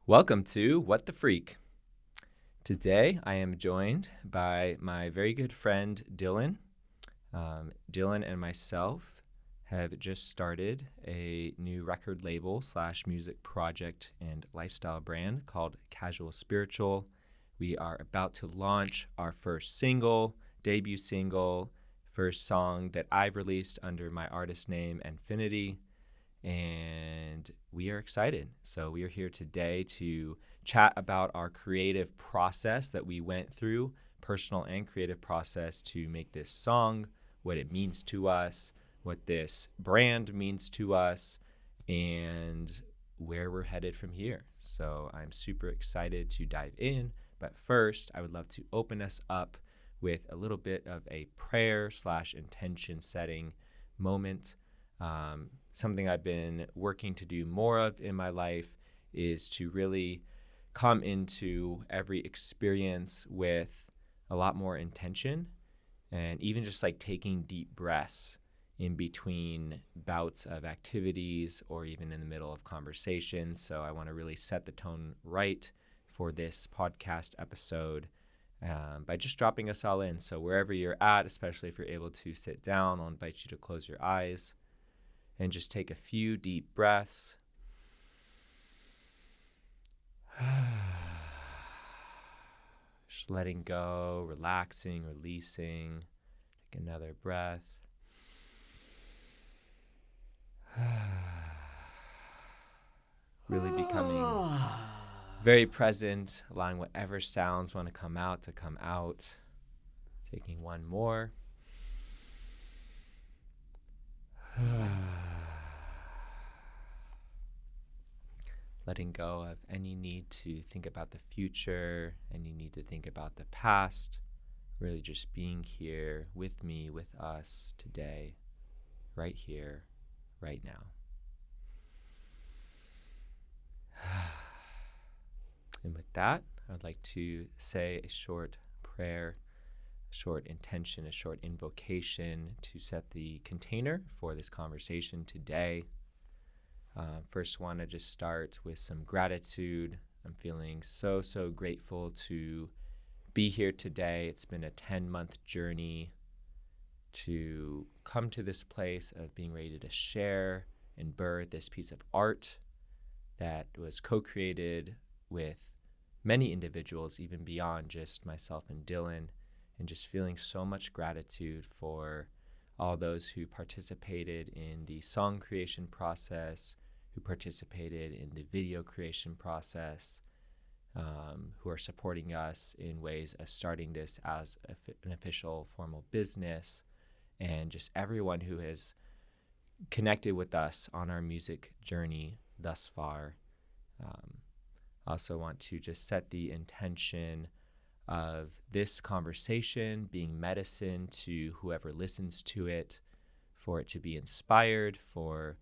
Welcome to What the Freak. Today I am joined by my very good friend Dylan. Dylan and myself have just started a new record label / music project and lifestyle brand called Casual Spiritual. We are about to launch our first single, debut single, first song that I've released under my artist name, Infinity. And we are excited. So we are here today to chat about our creative process that we went through, personal and creative process to make this song, what it means to us, what this brand means to us, and where we're headed from here. So I'm super excited to dive in. But first, I would love to open us up with a little bit of a prayer / intention setting moment. Something I've been working to do more of in my life is to really come into every experience with a lot more intention, and even just like taking deep breaths in between bouts of activities or even in the middle of conversations. So I want to really set the tone right for this podcast episode by just dropping us all in. So wherever you're at, especially if you're able to sit down, I'll invite you to close your eyes and just take a few deep breaths. Just letting go, relaxing, releasing. Take another breath. Really becoming very present, allowing whatever sounds want to come out to come out. Taking one more. Letting go of any need to think about the future, any need to think about the past. Really just being here with me, with us today, right here, right now. And with that, I would like to say a short prayer, a short intention, a short invocation to set the container for this conversation today. First, want to just start with some gratitude. I'm feeling so grateful to be here today. It's been a 10-month journey to come to this place of being ready to share and birth this piece of art that was co-created with many individuals, even beyond just myself and Dylan, and just feeling so much gratitude for all those who participated in the song creation process, who participated in the video creation process, who are supporting us in ways of starting this as an official formal business, and just everyone who has connected with us on our music journey thus far. I also want to just set the intention of this conversation being medicine to whoever listens to it, for it to be inspired, for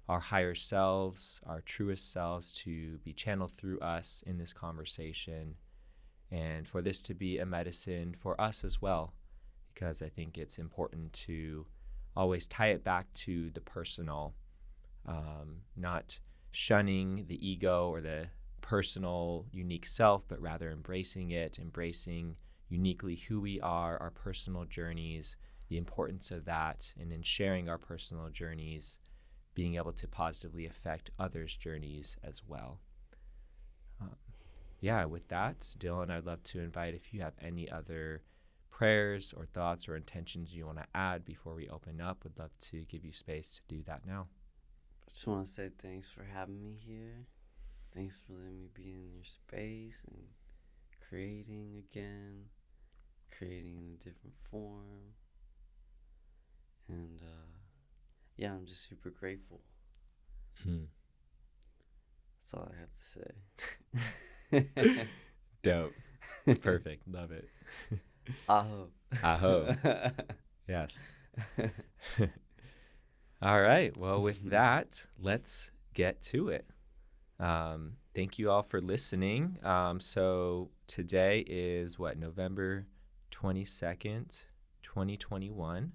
our higher selves, our truest selves to be channeled through us in this conversation, and for this to be a medicine for us as well, because I think it's important to always tie it back to the personal, not shunning the ego or the personal, unique self, but rather embracing it, embracing uniquely who we are, our personal journeys, the importance of that, and in sharing our personal journeys, being able to positively affect others' journeys as well. With that, Dylan, I'd love to invite if you have any other prayers or thoughts or intentions you want to add before we open up. Would love to give you space to do that now. I just want to say thanks for having me here. Thanks for letting me be in your space and creating again, creating in a different form. And I'm just super grateful. That's all I have to say. Dope. Perfect. Love it. Aho. Aho. Yes. All right. Well, with that, let's get to it. Thank you all for listening. So today is November 22nd, 2021.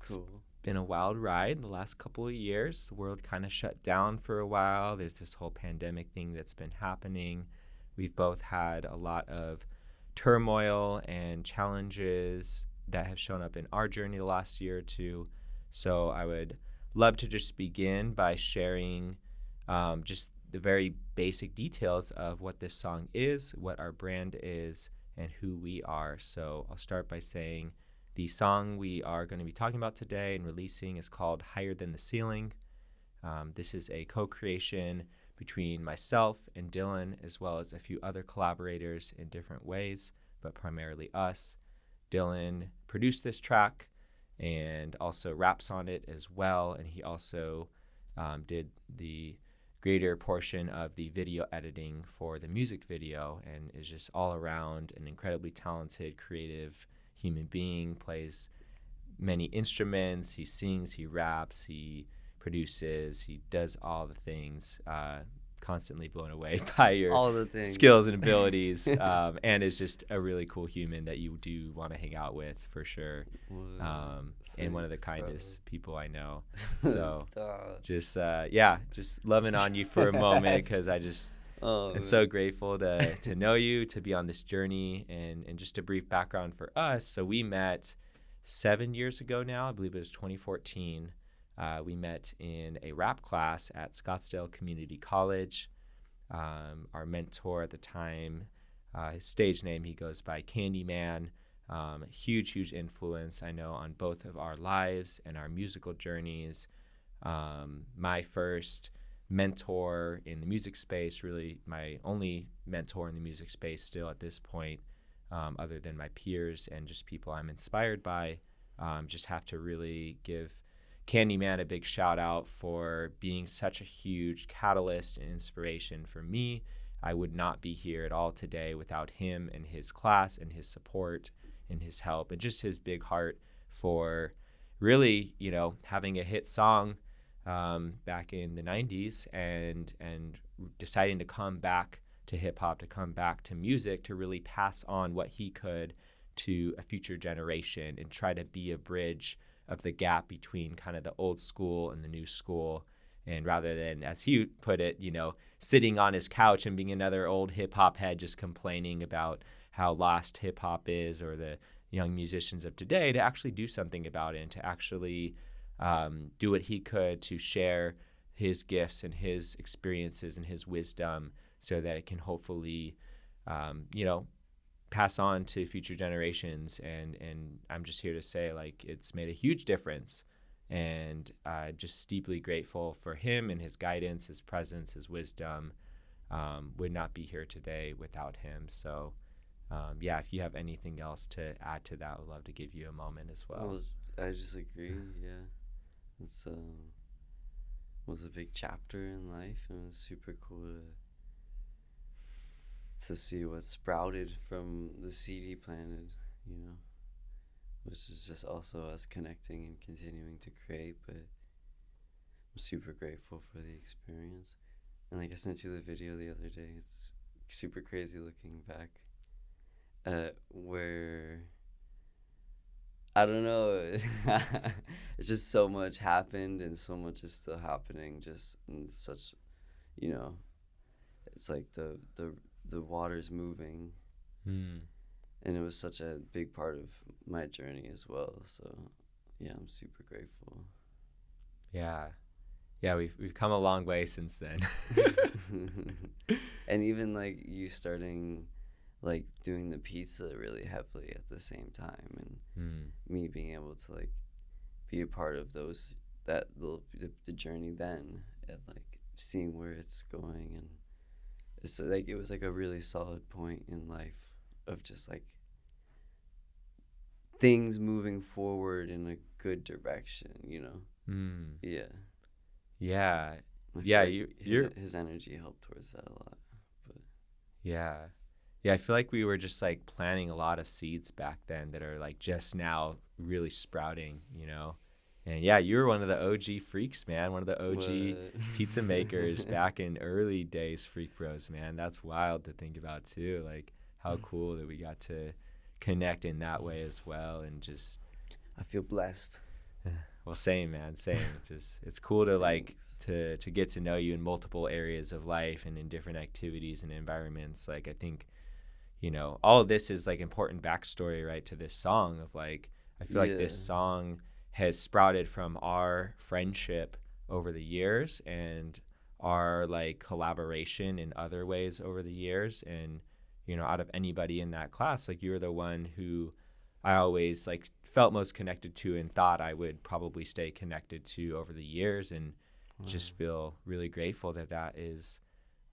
Cool. been a wild ride the last couple of years. The world kind of shut down for a while. There's this whole pandemic thing that's been happening. We've both had a lot of turmoil and challenges that have shown up in our journey the last year or two. So I would love to just begin by sharing just the very basic details of what this song is, what our brand is, and who we are. So I'll start by saying the song we are going to be talking about today and releasing is called Higher Than the Ceiling. This is a co-creation between myself and Dylan, as well as a few other collaborators in different ways, but primarily us. Dylan produced this track and also raps on it as well, and he also did the greater portion of the video editing for the music video, and is just all around an incredibly talented, creative human being. Plays many instruments, he sings, he raps, he produces, he does all the things. Constantly blown away by your all the things, skills and abilities, and is just a really cool human that you do want to hang out with for sure. And one of the kindest people I know. So just loving on you for a moment, because I just am so grateful to know you, to be on this journey. And just a brief background for us. So we met 7 years ago now. I believe it was 2014. We met in a rap class at Scottsdale Community College. Our mentor at the time, his stage name, he goes by Candyman. Huge influence, I know, on both of our lives and our musical journeys. My first mentor in the music space, really my only mentor in the music space still at this point, other than my peers and just people I'm inspired by. Just have to really give Candyman a big shout out for being such a huge catalyst and inspiration for me. I would not be here at all today without him and his class and his support and his help, and just his big heart for really, having a hit song back in the 90s and deciding to come back to hip hop, to come back to music, to really pass on what he could to a future generation and try to be a bridge of the gap between kind of the old school and the new school. And rather than, as he put it, sitting on his couch and being another old hip hop head just complaining about how lost hip hop is, or the young musicians of today, to actually do something about it, and to actually do what he could to share his gifts and his experiences and his wisdom, so that it can hopefully, pass on to future generations. And I'm just here to say, like, it's made a huge difference, and I'm just deeply grateful for him and his guidance, his presence, his wisdom. Would not be here today without him. So if you have anything else to add to that, I'd love to give you a moment as well. I just agree. Yeah, it's was a big chapter in life, and it was super cool to see what sprouted from the seed he planted, which is just also us connecting and continuing to create. But I'm super grateful for the experience. And like I sent you the video the other day, it's super crazy looking back, where, I don't know, it's just so much happened, and so much is still happening, just in such, it's like the water's moving. And it was such a big part of my journey as well. So yeah, I'm super grateful. Yeah, we've come a long way since then. And even like you starting like doing the pizza really heavily at the same time, and me being able to like be a part of the journey then, and like seeing where it's going. And it's like it was like a really solid point in life of just like things moving forward in a good direction, Yeah. Like his energy helped towards that a lot. But I feel like we were just like planting a lot of seeds back then that are like just now really sprouting, And you were one of the OG freaks, man. One of the OG pizza makers back in early days, Freak Bros, man. That's wild to think about too. Like how cool that we got to connect in that way as well. And just, I feel blessed. Well, same, man, same. Just it's cool to like Thanks. to get to know you in multiple areas of life and in different activities and environments. Like I think, all of this is like important backstory, right, to this song of like I feel like Yeah. this song has sprouted from our friendship over the years and our like collaboration in other ways over the years. And out of anybody in that class, like you're the one who I always like felt most connected to and thought I would probably stay connected to over the years, and Wow. just feel really grateful that that is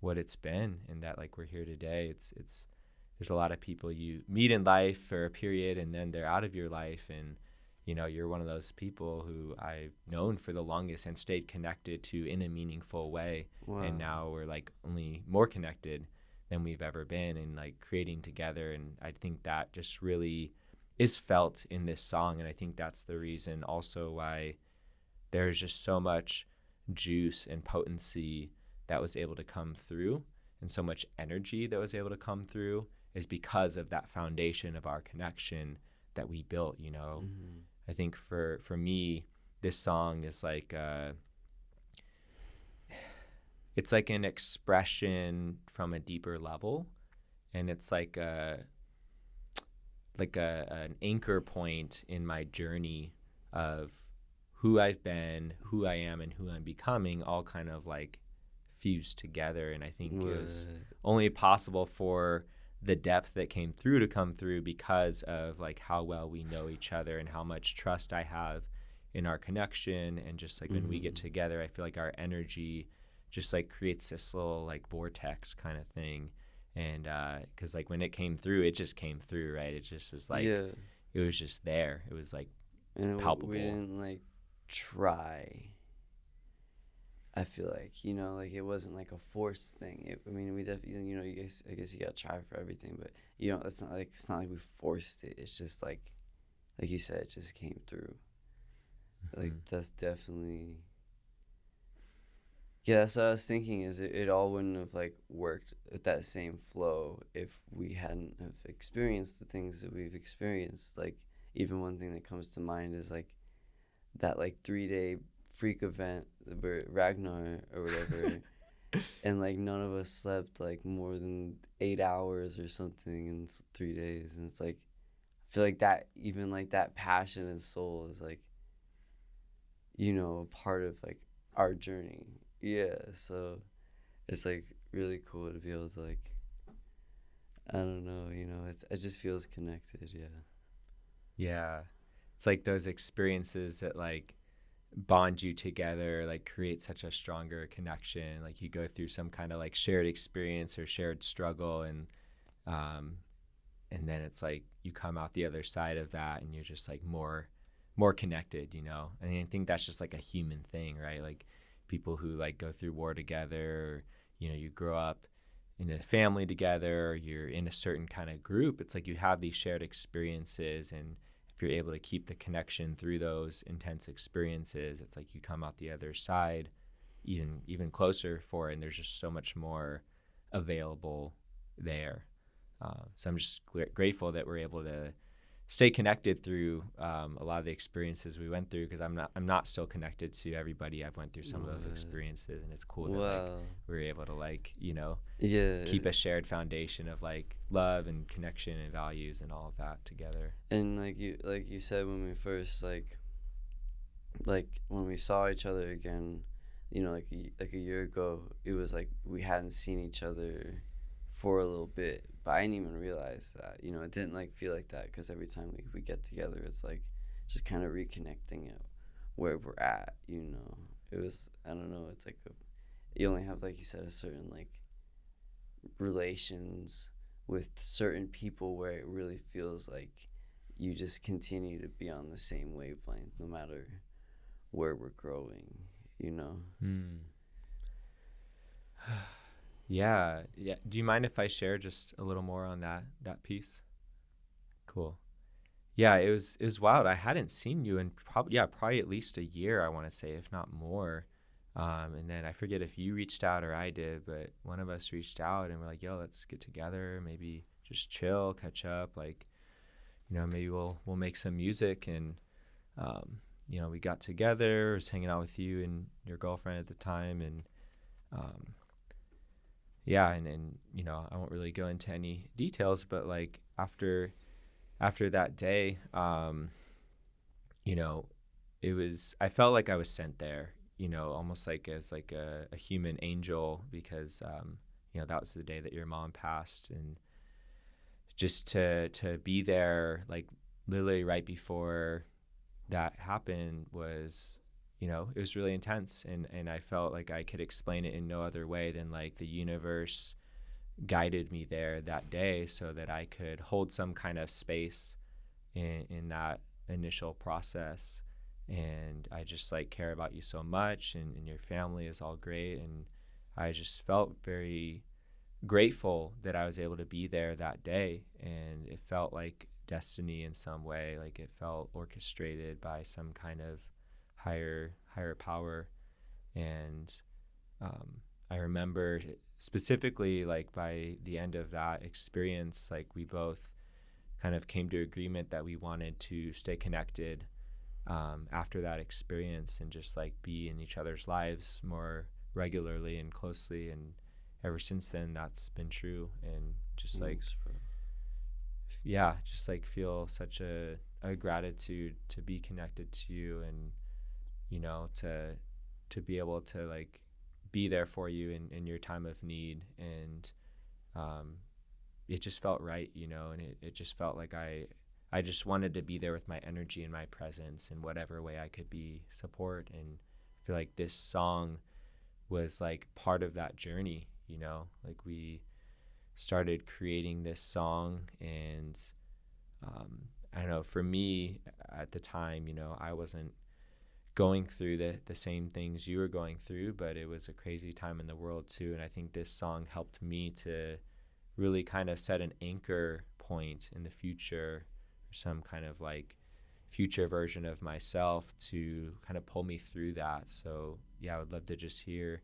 what it's been, and that like we're here today. It's there's a lot of people you meet in life for a period and then they're out of your life, and you're one of those people who I've known for the longest and stayed connected to in a meaningful way. Wow. And now we're like only more connected than we've ever been, and like creating together. And I think that just really is felt in this song. And I think that's the reason also why there's just so much juice and potency that was able to come through, and so much energy that was able to come through, is because of that foundation of our connection that we built. Mm-hmm. I think for me, this song is like it's like an expression from a deeper level, and it's like an anchor point in my journey of who I've been, who I am, and who I'm becoming, all kind of like fused together. And I think it was only possible for the depth that came through to come through because of like how well we know each other and how much trust I have in our connection. And just like when we get together, I feel like our energy just like creates this little like vortex kind of thing. And because like when it came through, it just came through, right? It just was like, Yeah. it was just there. It was like And palpable. we didn't like try. I feel like, like it wasn't like a forced thing. I mean, we definitely, I guess you gotta try for everything, but it's not like we forced it. It's just like you said, it just came through. Like that's definitely, yeah. That's what I was thinking. Is it all wouldn't have like worked with that same flow if we hadn't have experienced the things that we've experienced. Like even one thing that comes to mind is like that like 3-day freak event where Ragnar or whatever, and like none of us slept like more than 8 hours or something in 3 days, and it's like I feel like that, even like that passion and soul is like a part of like our journey. Yeah, so it's like really cool to be able to like, I don't know, it just feels connected. Yeah, it's like those experiences that like bond you together, like create such a stronger connection. Like you go through some kind of like shared experience or shared struggle, and then it's like you come out the other side of that and you're just like more connected. And I think that's just like a human thing, right? Like people who like go through war together, or, you grow up in a family together, or you're in a certain kind of group. It's like you have these shared experiences, and if you're able to keep the connection through those intense experiences, it's like you come out the other side even closer for it, and there's just so much more available there. So I'm just grateful that we're able to stay connected through a lot of the experiences we went through, because I'm not still connected to everybody. I've went through some of those experiences, and it's cool that like we're able to like keep a shared foundation of like love and connection and values and all of that together. And like you said, when we first like when we saw each other again, like a year ago, it was like we hadn't seen each other for a little bit, but I didn't even realize that. It didn't like feel like that, because every time we get together, it's like just kind of reconnecting it where we're at. It was, I don't know, it's like you only have, like you said, a certain like relations with certain people where it really feels like you just continue to be on the same wavelength no matter where we're growing. Yeah. Do you mind if I share just a little more on that piece? Cool. Yeah, it was wild. I hadn't seen you in probably at least a year, I want to say, if not more. And then I forget if you reached out or I did, but one of us reached out and we're like, yo, let's get together, maybe just chill, catch up, like, maybe we'll make some music. And we got together, I was hanging out with you and your girlfriend at the time. And um, yeah, and I won't really go into any details, but like after that day, you know, I felt like I was sent there, almost like as like a human angel, because that was the day that your mom passed. And just to be there, like literally right before that happened, was it was really intense. And I felt like I could explain it in no other way than like the universe guided me there that day so that I could hold some kind of space in that initial process. And I just like care about you so much, and your family is all great. And I just felt very grateful that I was able to be there that day. And it felt like destiny in some way, like it felt orchestrated by some kind of higher power. And I remember specifically, like by the end of that experience, like we both kind of came to agreement that we wanted to stay connected after that experience, and just like be in each other's lives more regularly and closely. And ever since then, that's been true. And just Thanks, bro. just like feel such a gratitude to be connected to you, and to be able to like be there for you in your time of need. And it just felt right, and it just felt like I just wanted to be there with my energy and my presence in whatever way I could be support. And I feel like this song was like part of that journey, like we started creating this song. And I don't know, for me at the time, I wasn't going through the same things you were going through, but it was a crazy time in the world too. And I think this song helped me to really kind of set an anchor point in the future, or some kind of like future version of myself to kind of pull me through that. So yeah, I would love to just hear,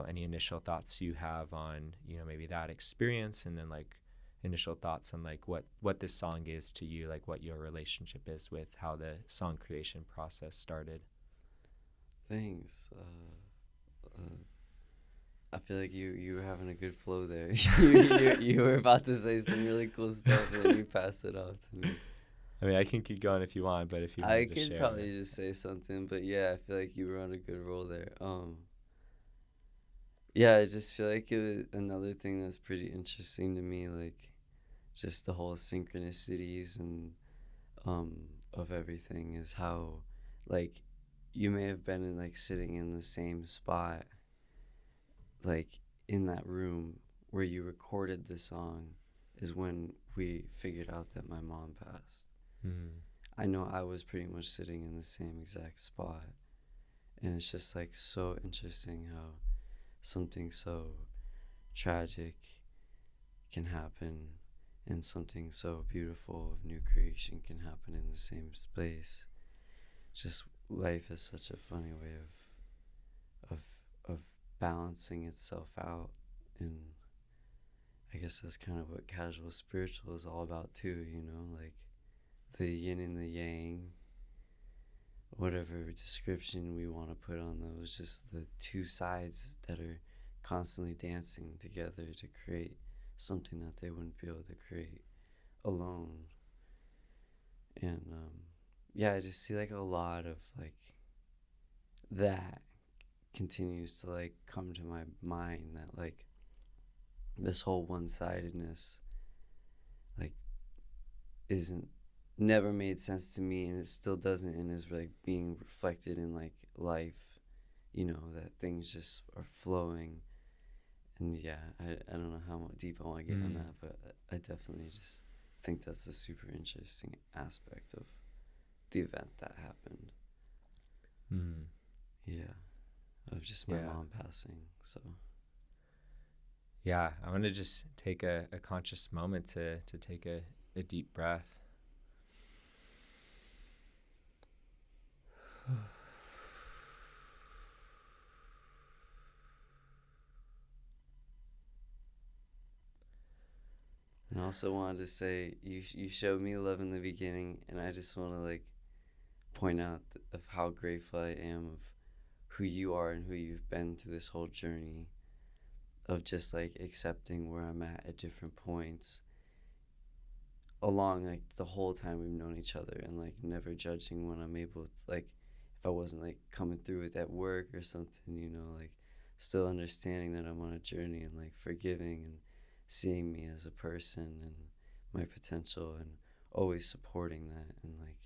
any initial thoughts you have on, maybe that experience, and then like initial thoughts on like what this song is to you, like what your relationship is with how the song creation process started. Thanks. I feel like you were having a good flow there. you were about to say some really cool stuff, and then you pass it off to me. I mean, I can keep going if you want, but if you want I to could share probably it. just say something, but yeah, I feel like you were on a good roll there. Yeah, I just feel like it was another thing that's pretty interesting to me, like just the whole synchronicities and of everything, is how like you may have been in like sitting in the same spot, like in that room where you recorded the song, is when we figured out that my mom passed. Mm. I know I was pretty much sitting in the same exact spot, and it's just like so interesting how something so tragic can happen, and something so beautiful of new creation can happen in the same space. Just life is such a funny way of of balancing itself out, and I guess that's kind of what casual spiritual is all about too, like the yin and the yang, whatever description we want to put on those, just the two sides that are constantly dancing together to create something that they wouldn't be able to create alone. And yeah, I just see like a lot of like that continues to like come to my mind, that like this whole one-sidedness like isn't never made sense to me, and it still doesn't, and is like being reflected in like life, that things just are flowing. And yeah, I don't know how deep I want to get on that, but I definitely just think that's a super interesting aspect of the event that happened. Yeah, of just my mom passing. So yeah, I want to just take a conscious moment to take a deep breath. and I also wanted to say you showed me love in the beginning, and I just want to like point out of how grateful I am of who you are and who you've been through this whole journey of just like accepting where I'm at different points along like the whole time we've known each other, and like never judging when I'm able to, like if I wasn't like coming through it at work or something, you know, like still understanding that I'm on a journey, and like forgiving and seeing me as a person and my potential, and always supporting that, and like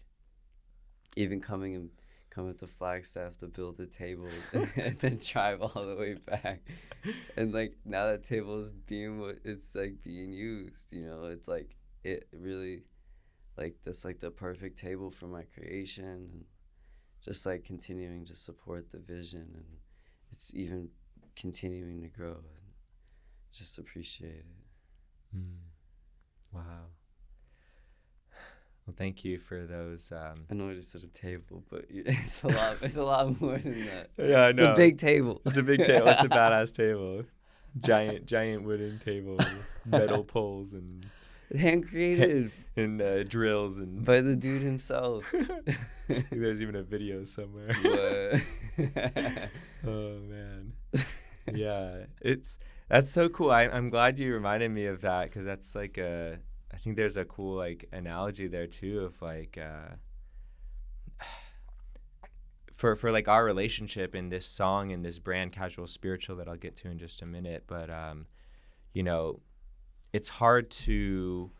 even coming to Flagstaff to build a table and then drive all the way back, and like now that table is it's like being used, you know, it's like it really like that's like the perfect table for my creation, and just like continuing to support the vision, and it's even continuing to grow, and just appreciate it. Wow. Well, thank you for those. I know I just said a table, but it's a lot. It's a lot more than that. Yeah, I know. It's a big table. It's a big table. It's a badass table. Giant wooden table, metal poles and hand created and drills and by the dude himself. There's even a video somewhere. Oh man, yeah, that's so cool. I'm glad you reminded me of that, because that's like I think there's a cool like analogy there too of like for like our relationship in this song and this brand Casual Spiritual that I'll get to in just a minute, but you know, it's hard to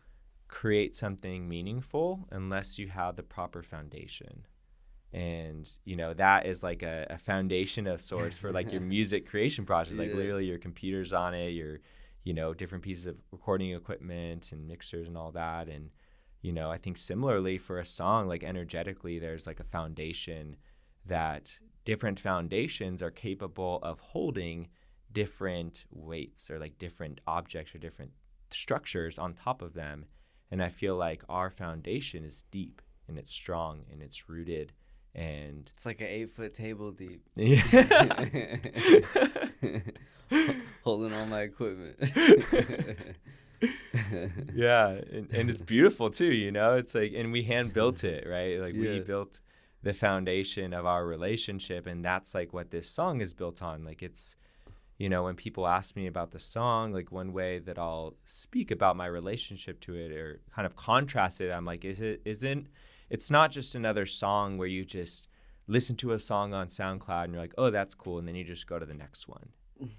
create something meaningful unless you have the proper foundation. And you know, that is like a foundation of sorts for like your music creation process. Like literally your computer's on it, your, you know, different pieces of recording equipment and mixers and all that. And you know, I think similarly for a song, like energetically there's like a foundation that different foundations are capable of holding different weights or like different objects or different structures on top of them. And I feel like our foundation is deep and it's strong and it's rooted, and it's like an 8-foot table deep. Holding all my equipment. Yeah, and it's beautiful too, you know. It's like, and we hand built it, right? Like we built the foundation of our relationship, and that's like what this song is built on. Like it's, you know, when people ask me about the song, like one way that I'll speak about my relationship to it or kind of contrast it, I'm like, it's not just another song where you just listen to a song on SoundCloud and you're like, oh, that's cool, and then you just go to the next one,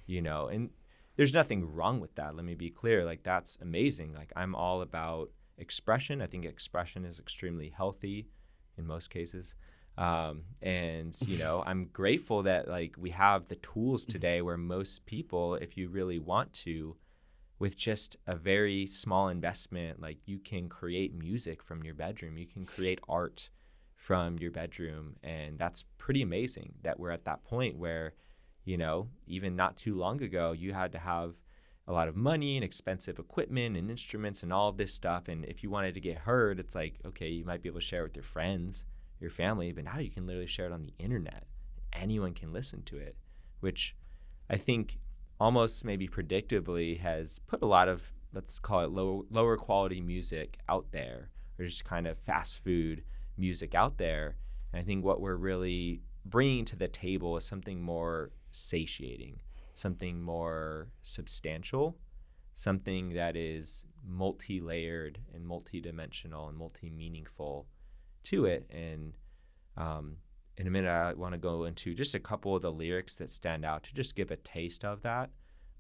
you know. And there's nothing wrong with that. Let me be clear. Like that's amazing. Like I'm all about expression. I think expression is extremely healthy in most cases. And, you know, I'm grateful that like we have the tools today where most people, if you really want to, with just a very small investment, like you can create music from your bedroom, you can create art from your bedroom. And that's pretty amazing that we're at that point where, you know, even not too long ago, you had to have a lot of money and expensive equipment and instruments and all of this stuff. And if you wanted to get heard, it's like, okay, you might be able to share it with your friends, your family, but now you can literally share it on the internet. Anyone can listen to it, which I think almost maybe predictably has put a lot of, let's call it lower quality music out there, or just kind of fast food music out there. And I think what we're really bringing to the table is something more satiating, something more substantial, something that is multi-layered and multi-dimensional and multi-meaningful to it. And in a minute, I want to go into just a couple of the lyrics that stand out to just give a taste of that.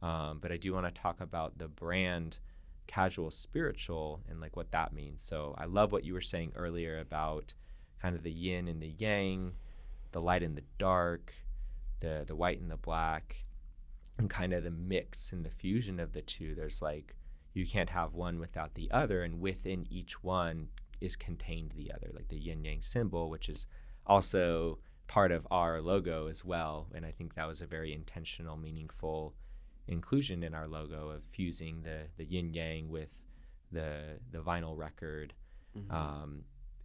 But I do want to talk about the brand Casual Spiritual and like what that means. So I love what you were saying earlier about kind of the yin and the yang, the light and the dark, the white and the black, and kind of the mix and the fusion of the two. There's like, you can't have one without the other, and within each one is contained the other, like the yin yang symbol, which is also part of our logo as well. And I think that was a very intentional, meaningful inclusion in our logo of fusing the yin yang with the vinyl record.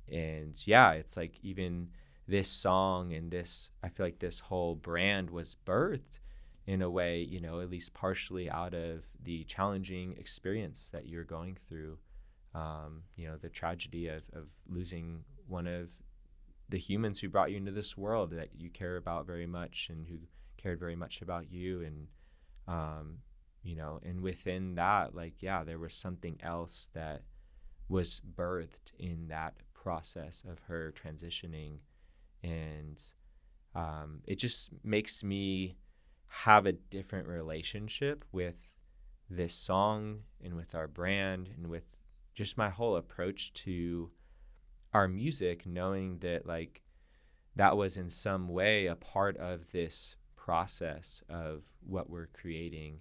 And yeah, it's like even this song and this, I feel like this whole brand was birthed in a way, you know, at least partially out of the challenging experience that you're going through. You know, the tragedy of losing one of the humans who brought you into this world that you care about very much and who cared very much about you. And and within that, like, yeah, there was something else that was birthed in that process of her transitioning. And it just makes me have a different relationship with this song and with our brand and with just my whole approach to our music, knowing that like that was in some way a part of this process of what we're creating,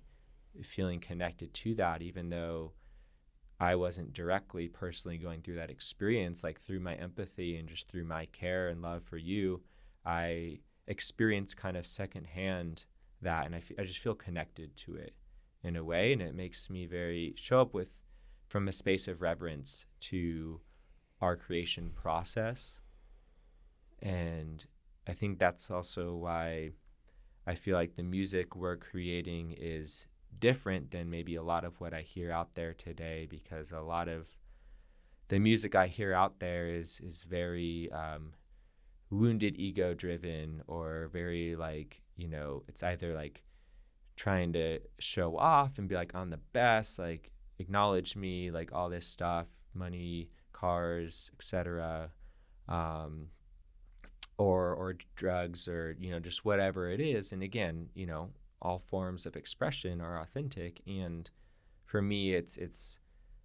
feeling connected to that, even though I wasn't directly personally going through that experience. Like through my empathy and just through my care and love for you, I experienced kind of secondhand that, and I just feel connected to it in a way, and it makes me show up with from a space of reverence to our creation process. And I think that's also why I feel like the music we're creating is different than maybe a lot of what I hear out there today, because a lot of the music I hear out there is very wounded ego driven, or very like, it's either like trying to show off and be like, I'm the best, like acknowledge me, like all this stuff, money, cars, etc. Or drugs, or just whatever it is. And again, all forms of expression are authentic, and for me it's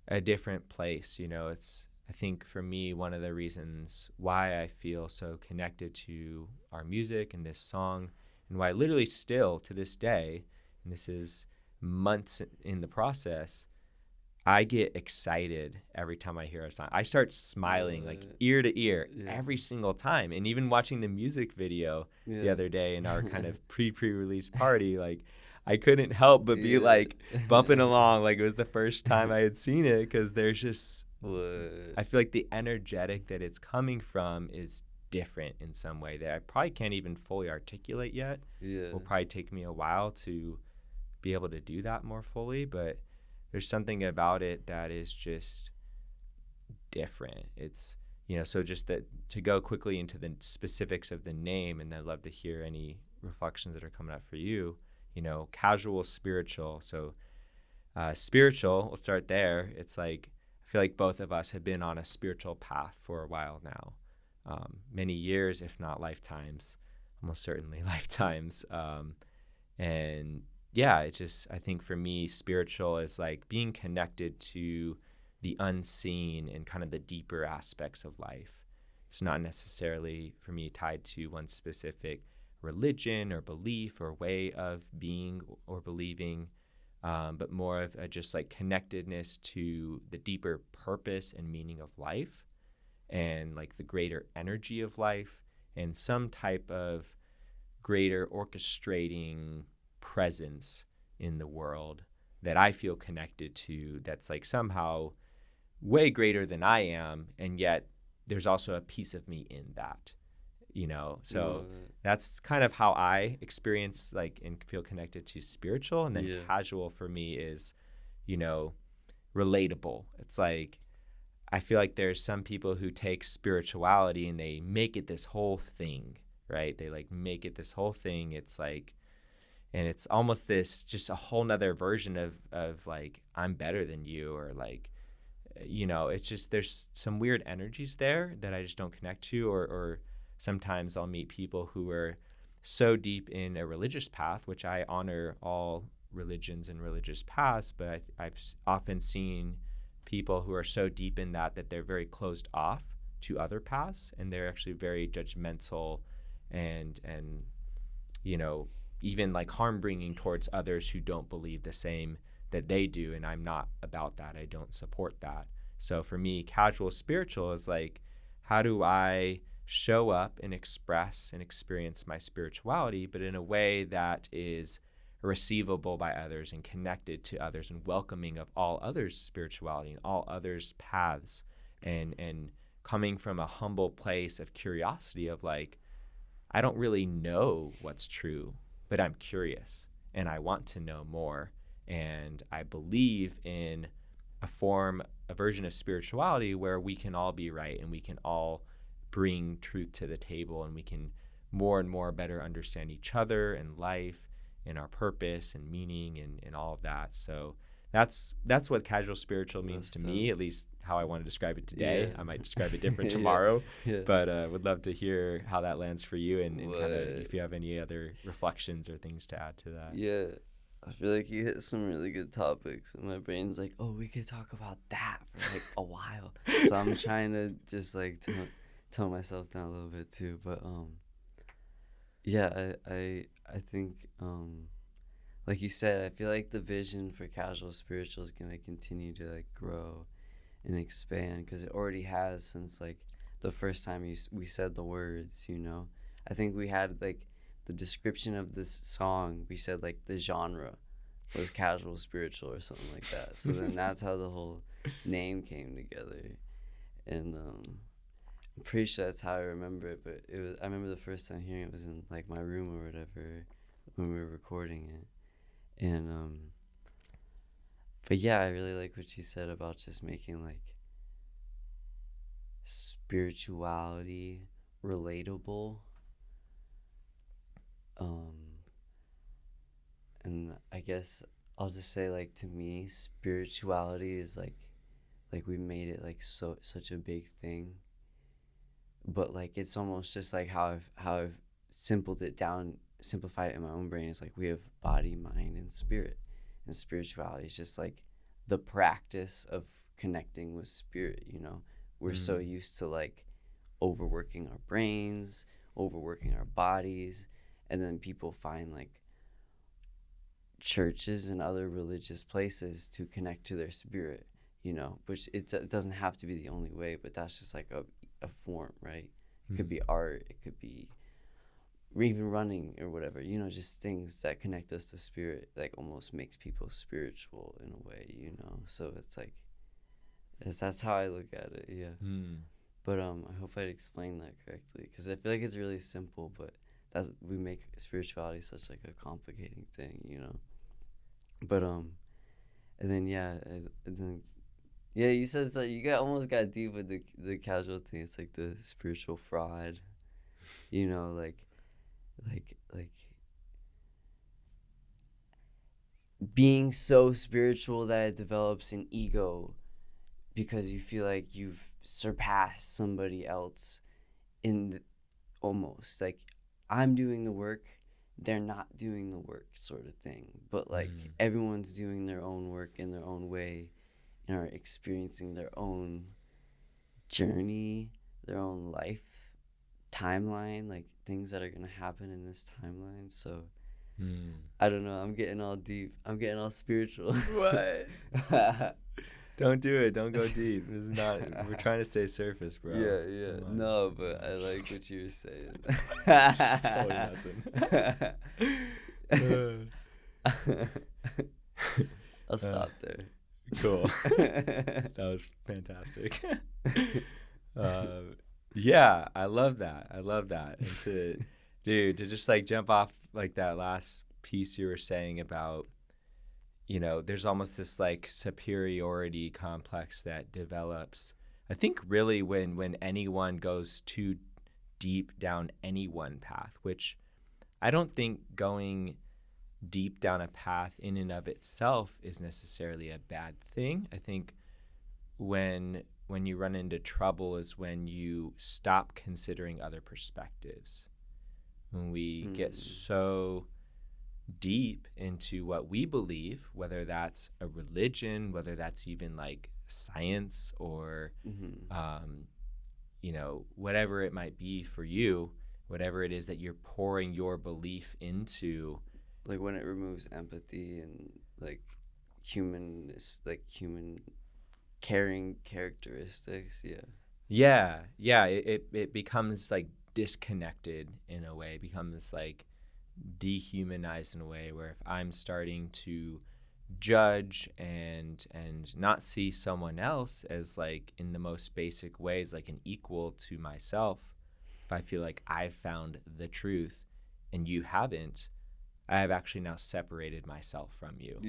a different place. I think for me, one of the reasons why I feel so connected to our music and this song, and why literally still to this day, and this is months in the process, I get excited every time I hear a song. I start smiling like ear to ear every single time. And even watching the music video the other day in our kind of pre-release party, like I couldn't help but be like bumping along like it was the first time I had seen it, because there's just, I feel like the energetic that it's coming from is different in some way that I probably can't even fully articulate yet. It will probably take me a while to be able to do that more fully, but there's something about it that is just different. It's, so just that, to go quickly into the specifics of the name, and I'd love to hear any reflections that are coming up for you, casual spiritual. So spiritual, we'll start there. It's like, I feel like both of us have been on a spiritual path for a while now, many years, if not lifetimes, almost certainly lifetimes. And yeah, it just, I think for me, spiritual is like being connected to the unseen and kind of the deeper aspects of life. It's not necessarily for me tied to one specific religion or belief or way of being or believing, but more of a just like connectedness to the deeper purpose and meaning of life, and like the greater energy of life, and some type of greater orchestrating presence in the world that I feel connected to, that's like somehow way greater than I am, and yet there's also a piece of me in that, so that's kind of how I experience like and feel connected to spiritual. And then casual for me is relatable. It's like, I feel like there's some people who take spirituality and they make it this whole thing, right? They like make it this whole thing. It's like, and it's almost this just a whole nother version of like, I'm better than you, or like, it's just, there's some weird energies there that I just don't connect to. Or sometimes I'll meet people who are so deep in a religious path, which I honor all religions and religious paths, but I've often seen people who are so deep in that they're very closed off to other paths, and they're actually very judgmental and even like harm bringing towards others who don't believe the same that they do. And I'm not about that. I don't support that. So for me, casual spiritual is like, how do I show up and express and experience my spirituality, but in a way that is receivable by others and connected to others and welcoming of all others' spirituality and all others' paths, and coming from a humble place of curiosity of like, I don't really know what's true, but I'm curious and I want to know more. And I believe in a version of spirituality where we can all be right and we can all bring truth to the table, and we can more and more better understand each other and life and our purpose and meaning and all of that. So that's what casual spiritual means to me, at least how I want to describe it today. I might describe it different tomorrow, but would love to hear how that lands for you, and kind of if you have any other reflections or things to add to that. Yeah, I feel like you hit some really good topics, and my brain's like, oh, we could talk about that for like a while. So I'm trying to just like tone myself down a little bit too. But yeah, I think like you said, I feel like the vision for casual spiritual is gonna continue to like grow and expand, because it already has since like the first time we said the words. I think we had like the description of this song, we said like the genre was casual spiritual or something like that. So then that's how the whole name came together. And I'm pretty sure that's how I remember it. But I remember the first time hearing it was in like my room or whatever when we were recording it. And but yeah, I really like what you said about just making like spirituality relatable. And I guess I'll just say, like, to me, spirituality is like we made it like such a big thing, but like it's almost just like how I've simplified it in my own brain. It's like we have body, mind, and spirit, and spirituality is just like the practice of connecting with spirit. We're so used to like overworking our brains, overworking our bodies, and then people find like churches and other religious places to connect to their spirit, which it doesn't have to be the only way, but that's just like a form, right? It could be art, it could be even running or whatever, just things that connect us to spirit, like almost makes people spiritual in a way, so it's like that's how I look at it. But I hope I explained that correctly, because I feel like it's really simple, but we make spirituality such like a complicating thing, but and then you said it's like you almost got deep with the casual thing. It's like the spiritual fraud, like being so spiritual that it develops an ego because you feel like you've surpassed somebody else almost like I'm doing the work, they're not doing the work, sort of thing. But like everyone's doing their own work in their own way and are experiencing their own journey, their own life timeline, like things that are going to happen in this timeline. So I don't know, I'm getting all deep, I'm getting all spiritual. What? Don't do it. Don't go deep. This is not. We're trying to stay surface, bro. Yeah. No, but I like what you were saying. Just totally messing. I'll stop there. Cool. That was fantastic. Yeah, I love that. And to just like jump off like that last piece you were saying about, there's almost this like superiority complex that develops. I think really when anyone goes too deep down any one path, which I don't think going deep down a path in and of itself is necessarily a bad thing. I think when you run into trouble is when you stop considering other perspectives. When we get so deep into what we believe, whether that's a religion, whether that's even like science or whatever it might be for you, whatever it is that you're pouring your belief into, like when it removes empathy and like human caring characteristics. It becomes like disconnected in a way, becomes like dehumanized in a way where if I'm starting to judge and not see someone else as like in the most basic ways like an equal to myself, if I feel like I've found the truth and you haven't, I have actually now separated myself from you.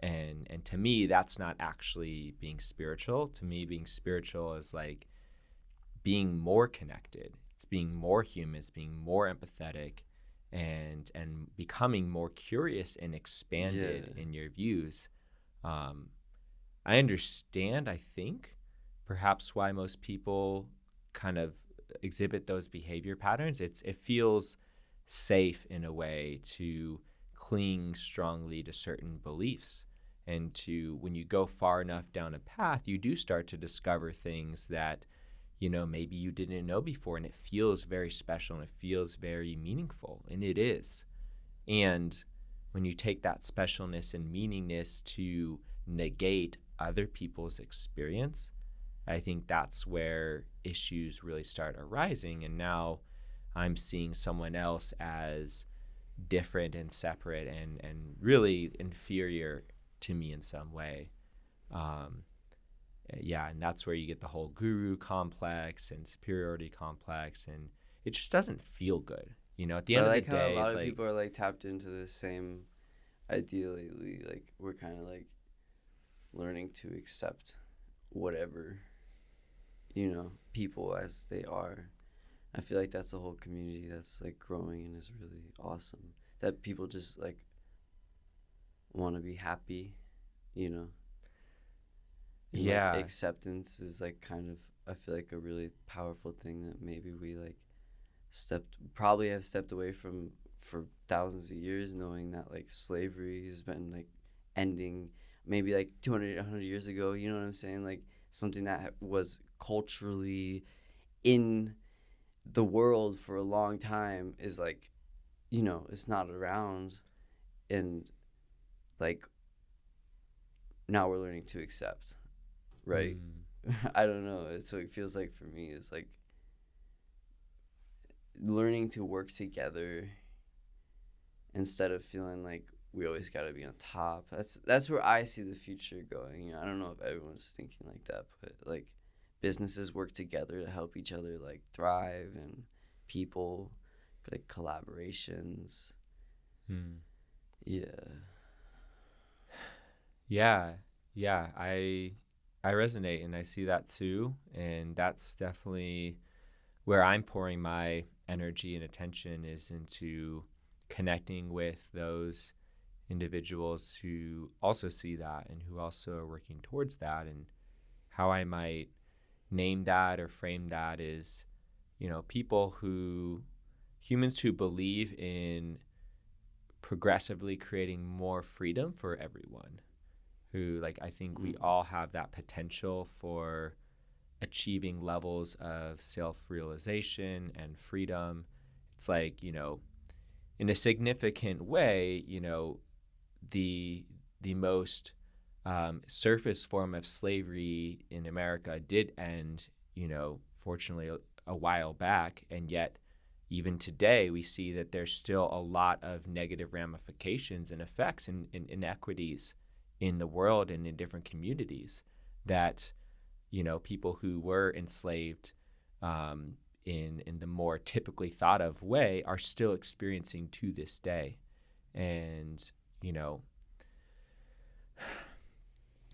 And to me, that's not actually being spiritual. To me, being spiritual is like being more connected. It's being more human. It's being more empathetic, and becoming more curious and expanded in your views. I understand, I think, perhaps why most people kind of exhibit those behavior patterns. It feels safe in a way to cling strongly to certain beliefs, and to, when you go far enough down a path, you do start to discover things that, you know, maybe you didn't know before, and it feels very special and it feels very meaningful, and it is. And when you take that specialness and meaningness to negate other people's experience, I think that's where issues really start arising. And now I'm seeing someone else as different and separate and really inferior to me in some way. And that's where you get the whole guru complex and superiority complex, and it just doesn't feel good. You know, at the end of the day, a lot of people are like tapped into the same idea lately. Like, we're kind of like learning to accept whatever, you know, people as they are. I feel like that's a whole community that's like growing and is really awesome. That people just like want to be happy, you know. And, yeah, like, acceptance is like kind of, I feel like, a really powerful thing that maybe we like probably have stepped away from for thousands of years, knowing that like slavery has been like ending maybe like 200, 100 years ago. You know what I'm saying? Like, something that was culturally in the world for a long time is like, you know, it's not around, and like now we're learning to accept, right? I don't know, it's what it feels like for me. It's like learning to work together instead of feeling like we always got to be on top. That's where I see the future going. You know, I don't know if everyone's thinking like that, but like businesses work together to help each other like thrive, and people like collaborations. Yeah, I resonate, and I see that too, and that's definitely where I'm pouring my energy and attention, is into connecting with those individuals who also see that and who also are working towards that. And how I might name that or frame that is, you know, humans who believe in progressively creating more freedom for everyone, who, like, I think we all have that potential for achieving levels of self-realization and freedom. It's like, you know, in a significant way, you know, the most surface form of slavery in America did end, you know, fortunately a while back, and yet even today we see that there's still a lot of negative ramifications and effects and inequities in the world and in different communities that, you know, people who were enslaved in the more typically thought of way are still experiencing to this day. And, you know,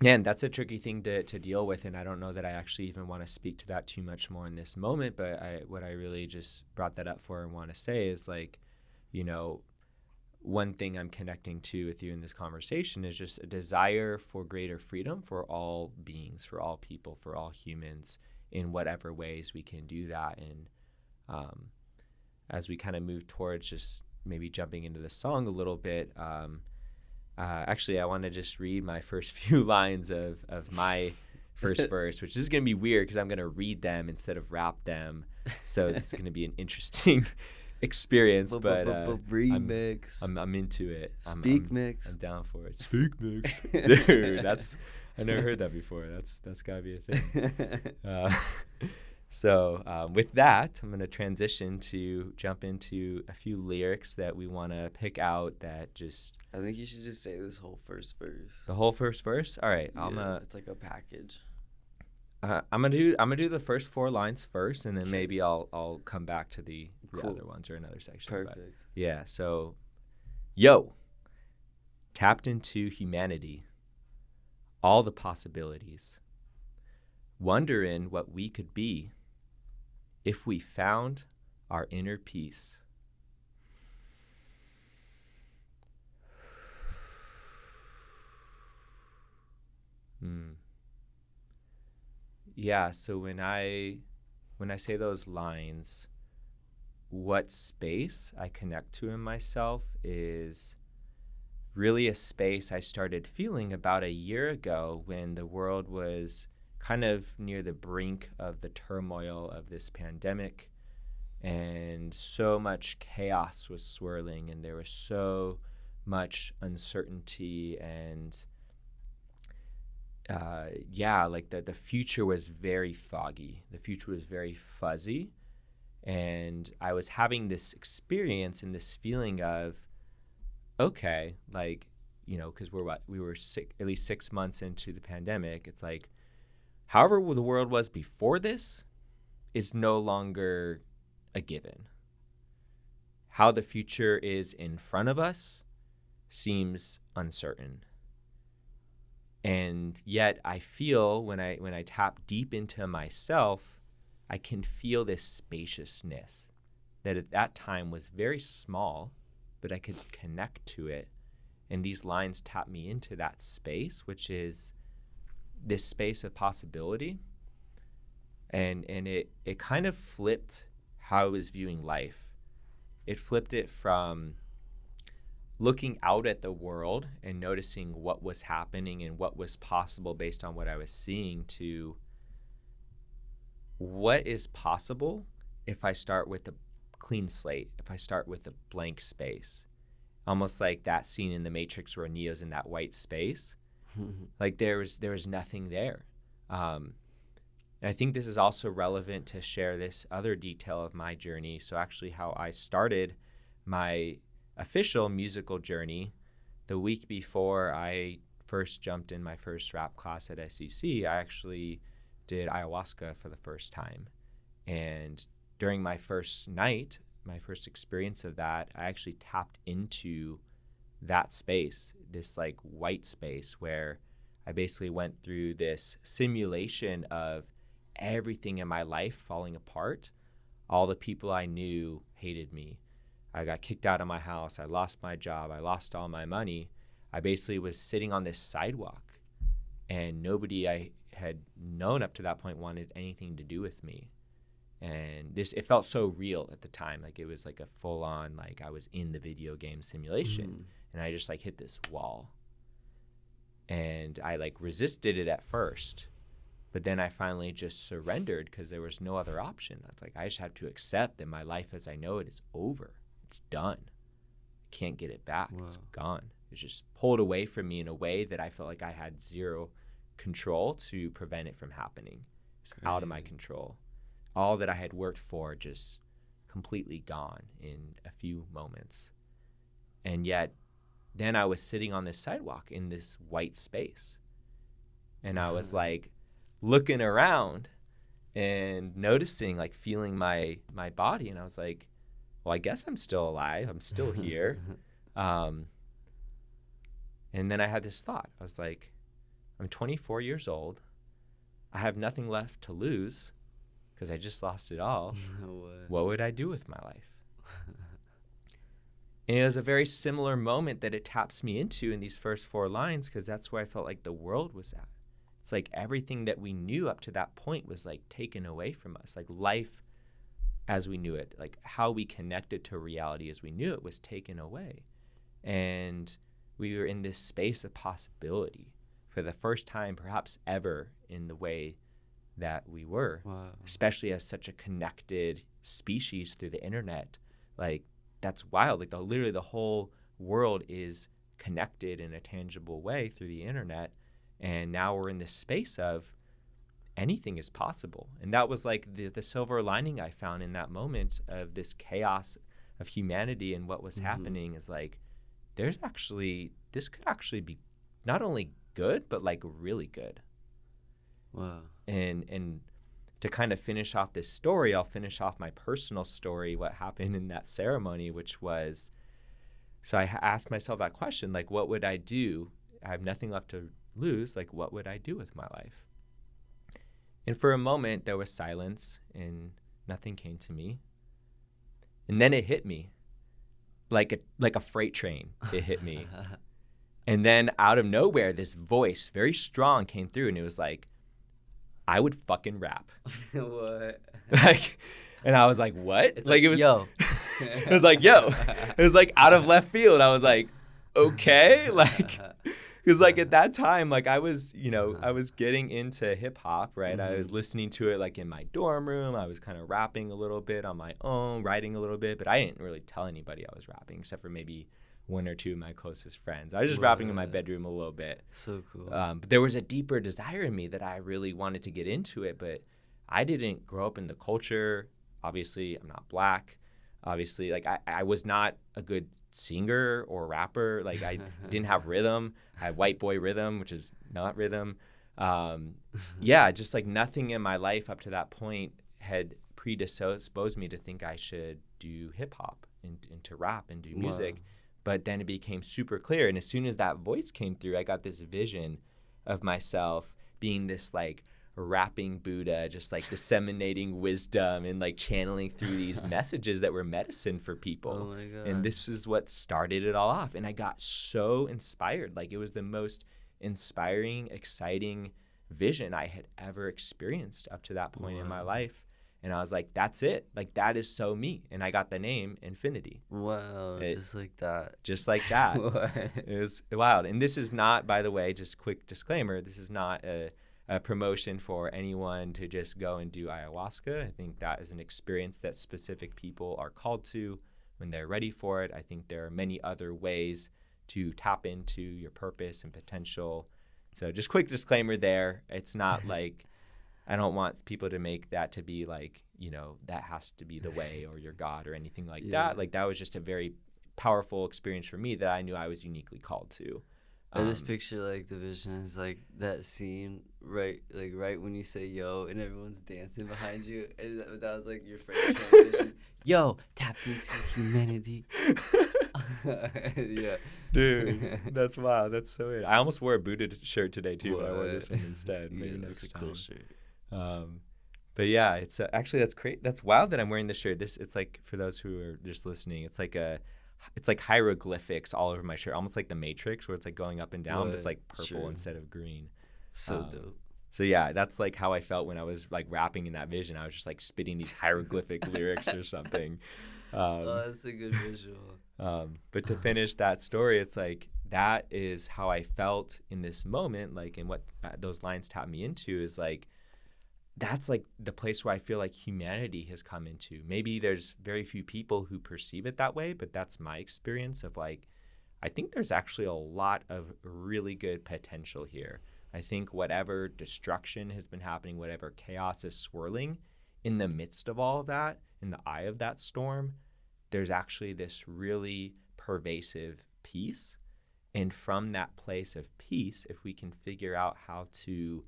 man, that's a tricky thing to deal with, and I don't know that I actually even want to speak to that too much more in this moment, but what I really just brought that up for and want to say is, like, you know, one thing I'm connecting to with you in this conversation is just a desire for greater freedom for all beings, for all people, for all humans, in whatever ways we can do that. And as we kind of move towards just maybe jumping into the song a little bit, actually, I want to just read my first few lines of my first verse, which is going to be weird because I'm going to read them instead of rap them. So this is going to be an interesting experience, but remix. I'm into it. Mix. I'm down for it. Speak mix. Dude, I never heard that before. That's gotta be a thing. So with that, I'm gonna transition to jump into a few lyrics that we want to pick out that just. I think you should just say this whole first verse. The whole first verse. All right, it's like a package. I'm gonna do the first 4 lines first, and then maybe I'll come back to the other ones or another section. Perfect. But yeah. So, yo, tapped into humanity, all the possibilities, wondering what we could be, if we found our inner peace. Yeah, so when I say those lines, what space I connect to in myself is really a space I started feeling about a year ago when the world was kind of near the brink of the turmoil of this pandemic, and so much chaos was swirling, and there was so much uncertainty, and like the future was very foggy. The future was very fuzzy. And I was having this experience and this feeling of, okay, like, because we were at least 6 months into the pandemic. It's like, however the world was before this is no longer a given. How the future is in front of us seems uncertain. And yet I feel when I tap deep into myself, I can feel this spaciousness that at that time was very small, but I could connect to it. And these lines tap me into that space, which is this space of possibility. And it kind of flipped how I was viewing life. It flipped it from looking out at the world and noticing what was happening and what was possible based on what I was seeing to what is possible if I start with a clean slate, if I start with a blank space. Almost like that scene in The Matrix where Neo's in that white space. Like there was nothing there. And I think this is also relevant to share this other detail of my journey. So actually how I started my official musical journey, the week before I first jumped in my first rap class at SEC, I actually did ayahuasca for the first time. And during my first night, my first experience of that, I actually tapped into that space, this like white space where I basically went through this simulation of everything in my life falling apart. All the people I knew hated me. I got kicked out of my house. I lost my job. I lost all my money. I basically was sitting on this sidewalk, and nobody I had known up to that point wanted anything to do with me. And it felt so real at the time. Like it was like a full on, like I was in the video game simulation, and I just like hit this wall. And I like resisted it at first, but then I finally just surrendered because there was no other option. It's like I just have to accept that my life as I know it is over. It's done. I can't get it back. Wow. It's gone. It's just pulled away from me in a way that I felt like I had zero control to prevent it from happening. It's out of my control. All that I had worked for just completely gone in a few moments. And yet then I was sitting on this sidewalk in this white space. And I was like looking around and noticing, like feeling my body. And I was like, well, I guess I'm still alive. I'm still here. And then I had this thought. I was like, I'm 24 years old. I have nothing left to lose because I just lost it all. No way. What would I do with my life? And it was a very similar moment that it taps me into in these first 4 lines, because that's where I felt like the world was at. It's like everything that we knew up to that point was like taken away from us. Like life as we knew it, like how we connected to reality as we knew it was taken away. And we were in this space of possibility for the first time perhaps ever in the way that we were. Wow. Especially as such a connected species through the internet. Like that's wild. Like literally the whole world is connected in a tangible way through the internet. And now we're in this space of anything is possible. And that was like the silver lining I found in that moment of this chaos of humanity and what was happening is like, this could actually be not only good, but like really good. Wow. And to kind of finish off this story, I'll finish off my personal story, what happened in that ceremony, which was, so I asked myself that question, like, what would I do? I have nothing left to lose. Like, what would I do with my life? And for a moment, there was silence, and Nothing came to me. And then it hit me like a freight train. It hit me. And then out of nowhere, this voice, very strong, came through, and it was like, I would fucking rap. What? Like, and I was like, what? It's like, it was, yo. it was like, yo. It was like out of left field. I was like, okay. Like, because like at that time, like I was, I was getting into hip hop, right? I was listening to it like in my dorm room. I was kind of rapping a little bit on my own, writing a little bit, but I didn't really tell anybody I was rapping except for maybe one or two of my closest friends. I was just rapping in my bedroom a little bit. So cool. But there was a deeper desire in me that I really wanted to get into it, but I didn't grow up in the culture. Obviously, I'm not Black. Obviously, like I was not a good singer or rapper. Like I didn't have rhythm. I had white boy rhythm, which is not rhythm. Just like nothing in my life up to that point had predisposed me to think I should do hip hop and to rap and do music. Wow. But then it became super clear. And as soon as that voice came through, I got this vision of myself being this like rapping Buddha, just like disseminating wisdom and like channeling through these messages that were medicine for people. Oh my God. And this is what started it all off. And I got so inspired. Like it was the most inspiring, exciting vision I had ever experienced up to that point in my life. And I was like, that's it. Like, that is so me. And I got the name Infinity. Wow, just like that. Just like that. It was wild. And this is not, by the way, just quick disclaimer, this is not a promotion for anyone to just go and do ayahuasca. I think that is an experience that specific people are called to when they're ready for it. I think there are many other ways to tap into your purpose and potential. So just quick disclaimer there. It's not like... I don't want people to make that to be like, that has to be the way or your God or anything like that. Like that was just a very powerful experience for me that I knew I was uniquely called to. I just picture like the vision is like that scene right when you say yo and everyone's dancing behind you, and that was like your first transition. Yo, tapped into humanity. Yeah, dude, that's wild. That's so weird. I almost wore a Buddha shirt today too, but I wore this one instead. Maybe next time. Cool shirt. But yeah, it's actually that's great. That's wild that I'm wearing this shirt. It's like, for those who are just listening, it's like hieroglyphics all over my shirt, almost like the Matrix, where it's like going up and down, but it's like purple instead of green. So dope. So yeah, that's like how I felt when I was like rapping in that vision. I was just like spitting these hieroglyphic lyrics or something. That's a good visual. But to finish that story, it's like that is how I felt in this moment. Like, and what those lines tapped me into is like, that's like the place where I feel like humanity has come into. Maybe there's very few people who perceive it that way, but that's my experience of like, I think there's actually a lot of really good potential here. I think whatever destruction has been happening, whatever chaos is swirling, in the midst of all of that, in the eye of that storm, there's actually this really pervasive peace. And from that place of peace, if we can figure out how to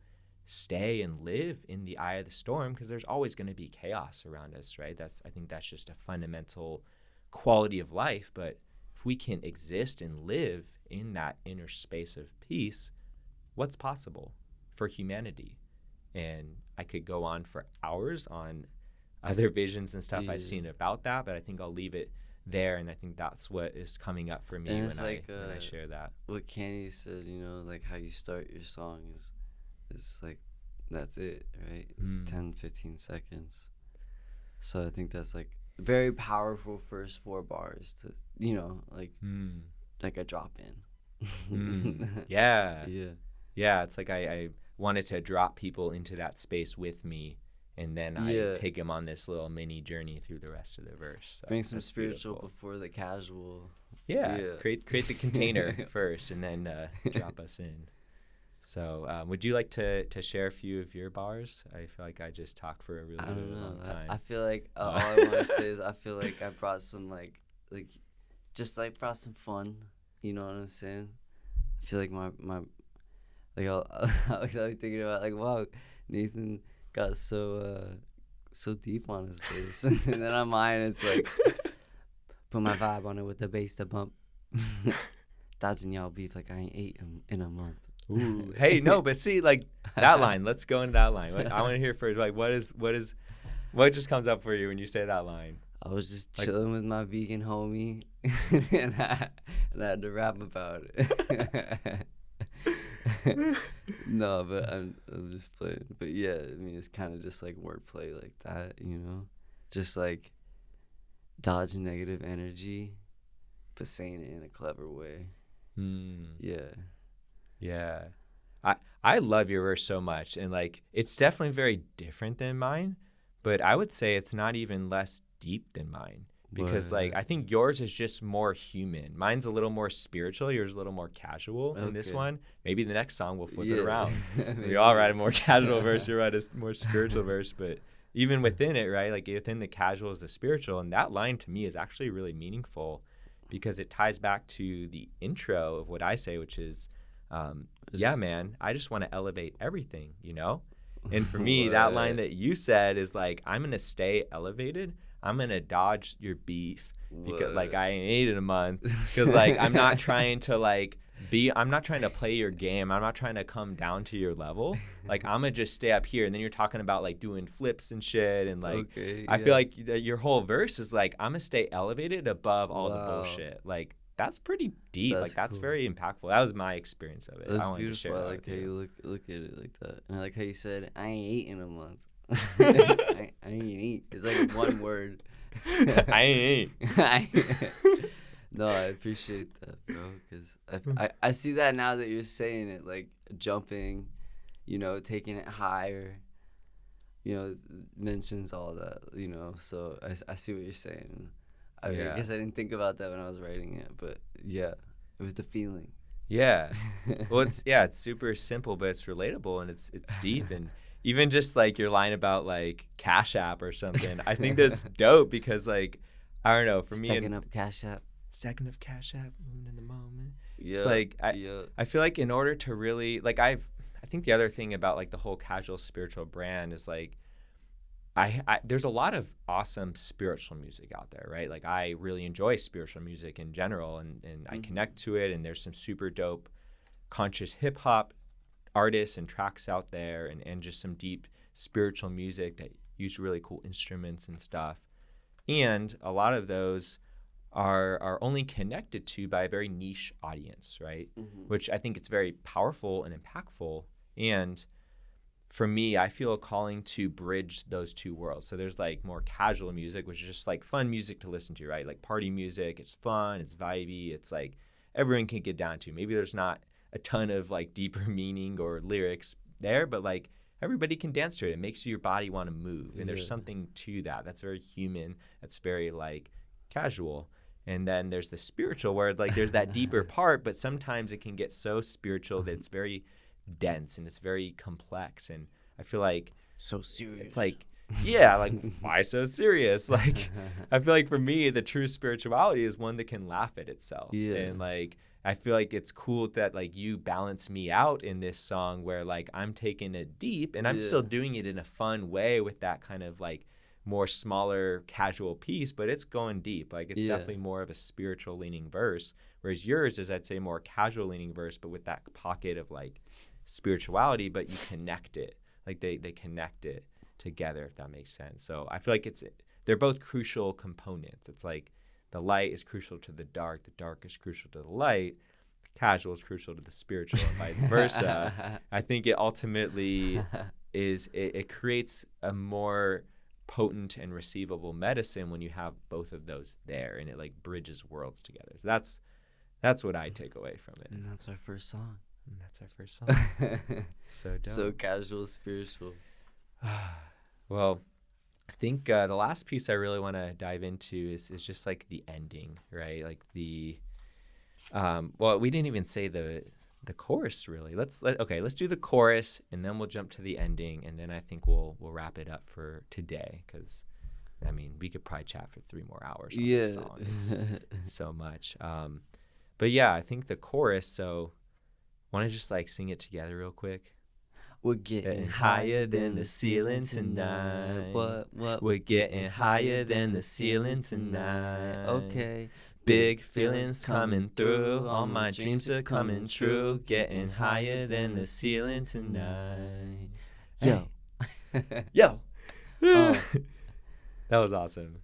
stay and live in the eye of the storm, because there's always going to be chaos around us, right? I think that's just a fundamental quality of life. But if we can exist and live in that inner space of peace, what's possible for humanity? And I could go on for hours on other visions and stuff I've seen about that, but I think I'll leave it there. And I think that's what is coming up for me when I share that. What Kenny said, like how you start your song is like, that's it, right? 10, 15 seconds. So I think that's like very powerful first 4 bars to, like a drop in. Yeah. It's like I wanted to drop people into that space with me, and then I take them on this little mini journey through the rest of the verse. So bring some spiritual before the casual. Create the container first, and then drop us in. So would you like to share a few of your bars? I feel like I just talk for a really long time. I feel like all I want to say is I feel like I brought some brought some fun. You know what I'm saying? I feel like my I was thinking about like, wow, Nathan got so deep on his bass, and then on mine it's like, put my vibe on it with the bass to bump. Dodging y'all beef like I ain't ate him in a month. Ooh, hey, no, but see, like that line. Let's go into that line. I want to hear first. Like, what is What just comes up for you when you say that line? I was just Like- chilling with my vegan homie, and I had to rap about it. No, but I'm just playing. But yeah, I mean, it's kind of just like wordplay like that, you know? Just like dodge negative energy, but saying it in a clever way. Yeah. Yeah. I love your verse so much, and like it's definitely very different than mine, but I would say it's not even less deep than mine, because like I think yours is just more human. Mine's a little more spiritual, yours a little more casual. In this Okay. one, maybe the next song we'll flip it Yeah. around. We Maybe. all write a more casual verse, you write a more spiritual verse, but even within it, right? Like within the casual is the spiritual, and that line to me is actually really meaningful because it ties back to the intro of what I say, which is yeah, man, I just want to elevate everything, you know? And for me, that line that you said is like, I'm going to stay elevated. I'm going to dodge your beef because like I ain't ate in a month. Because like I'm not trying to like I'm not trying to play your game. I'm not trying to come down to your level. Like I'm going to just stay up here. And then you're talking about like doing flips and shit. And like, I feel like your whole verse is like, I'm going to stay elevated above all the bullshit. Like, that's pretty deep. Like that's cool. very impactful. That was my experience of it. That's I wanted beautiful. to share I that like with how you. you look at it like that. And I like how you said, I ain't eat in a month. I ain't eat. It's like one word. I ain't No, I appreciate that, bro. Because I see that now that you're saying it, like jumping, you know, taking it higher, you know, mentions all that, you know. So I see what you're saying. I guess I didn't think about that when I was writing it, but yeah, it was the feeling. Yeah. Well, it's super simple, but it's relatable and it's deep. And even just like your line about like Cash App or something, I think that's dope because like, I don't know, for me, Stacking up Cash App. Stacking up Cash App, moving in the moment. Yeah. It's like, I feel like in order to really, like I think the other thing about like the whole casual spiritual brand is like, there's a lot of awesome spiritual music out there, right? Like I really enjoy spiritual music in general and I connect to it, and there's some super dope conscious hip hop artists and tracks out there and just some deep spiritual music that use really cool instruments and stuff. And a lot of those are only connected to by a very niche audience, right? Which I think it's very powerful and impactful. And for me, I feel a calling to bridge those two worlds. So there's like more casual music, which is just like fun music to listen to, right? Like party music, it's fun, it's vibey, it's like everyone can get down to. Maybe there's not a ton of like deeper meaning or lyrics there, but like everybody can dance to it. It makes your body want to move. And there's something to that. That's very human. That's very like casual. And then there's the spiritual where like there's that deeper part, but sometimes it can get so spiritual that it's very dense and it's very complex. And I feel like so serious. It's like, yeah, like why so serious? Like I feel like for me the true spirituality is one that can laugh at itself. And like I feel like it's cool that like you balance me out in this song where like I'm taking it deep and I'm still doing it in a fun way with that kind of like more smaller casual piece, but it's going deep. Like it's definitely more of a spiritual leaning verse, whereas yours is, I'd say, more casual leaning verse, but with that pocket of like spirituality, but you connect it. Like they connect it together, if that makes sense. So I feel like they're both crucial components. It's like the light is crucial to the dark is crucial to the light, casual is crucial to the spiritual, and vice versa. I think it ultimately it creates a more potent and receivable medicine when you have both of those there, and it like bridges worlds together. So that's what I take away from it. And that's our first song. So dope. So casual, spiritual. Well, I think the last piece I really want to dive into is just like the ending, right? Like the well, we didn't even say the chorus really. Let's do the chorus and then we'll jump to the ending, and then I think we'll wrap it up for today, because I mean we could probably chat for 3 more hours on this song. It's so much. But yeah, I think the chorus. So, want to just like sing it together real quick? We're getting higher than the ceiling tonight. What? We're getting higher than the ceiling tonight. Okay. Big feelings coming through, all my dreams are coming true. Getting higher than the ceiling tonight. Yo. Yo. That was awesome.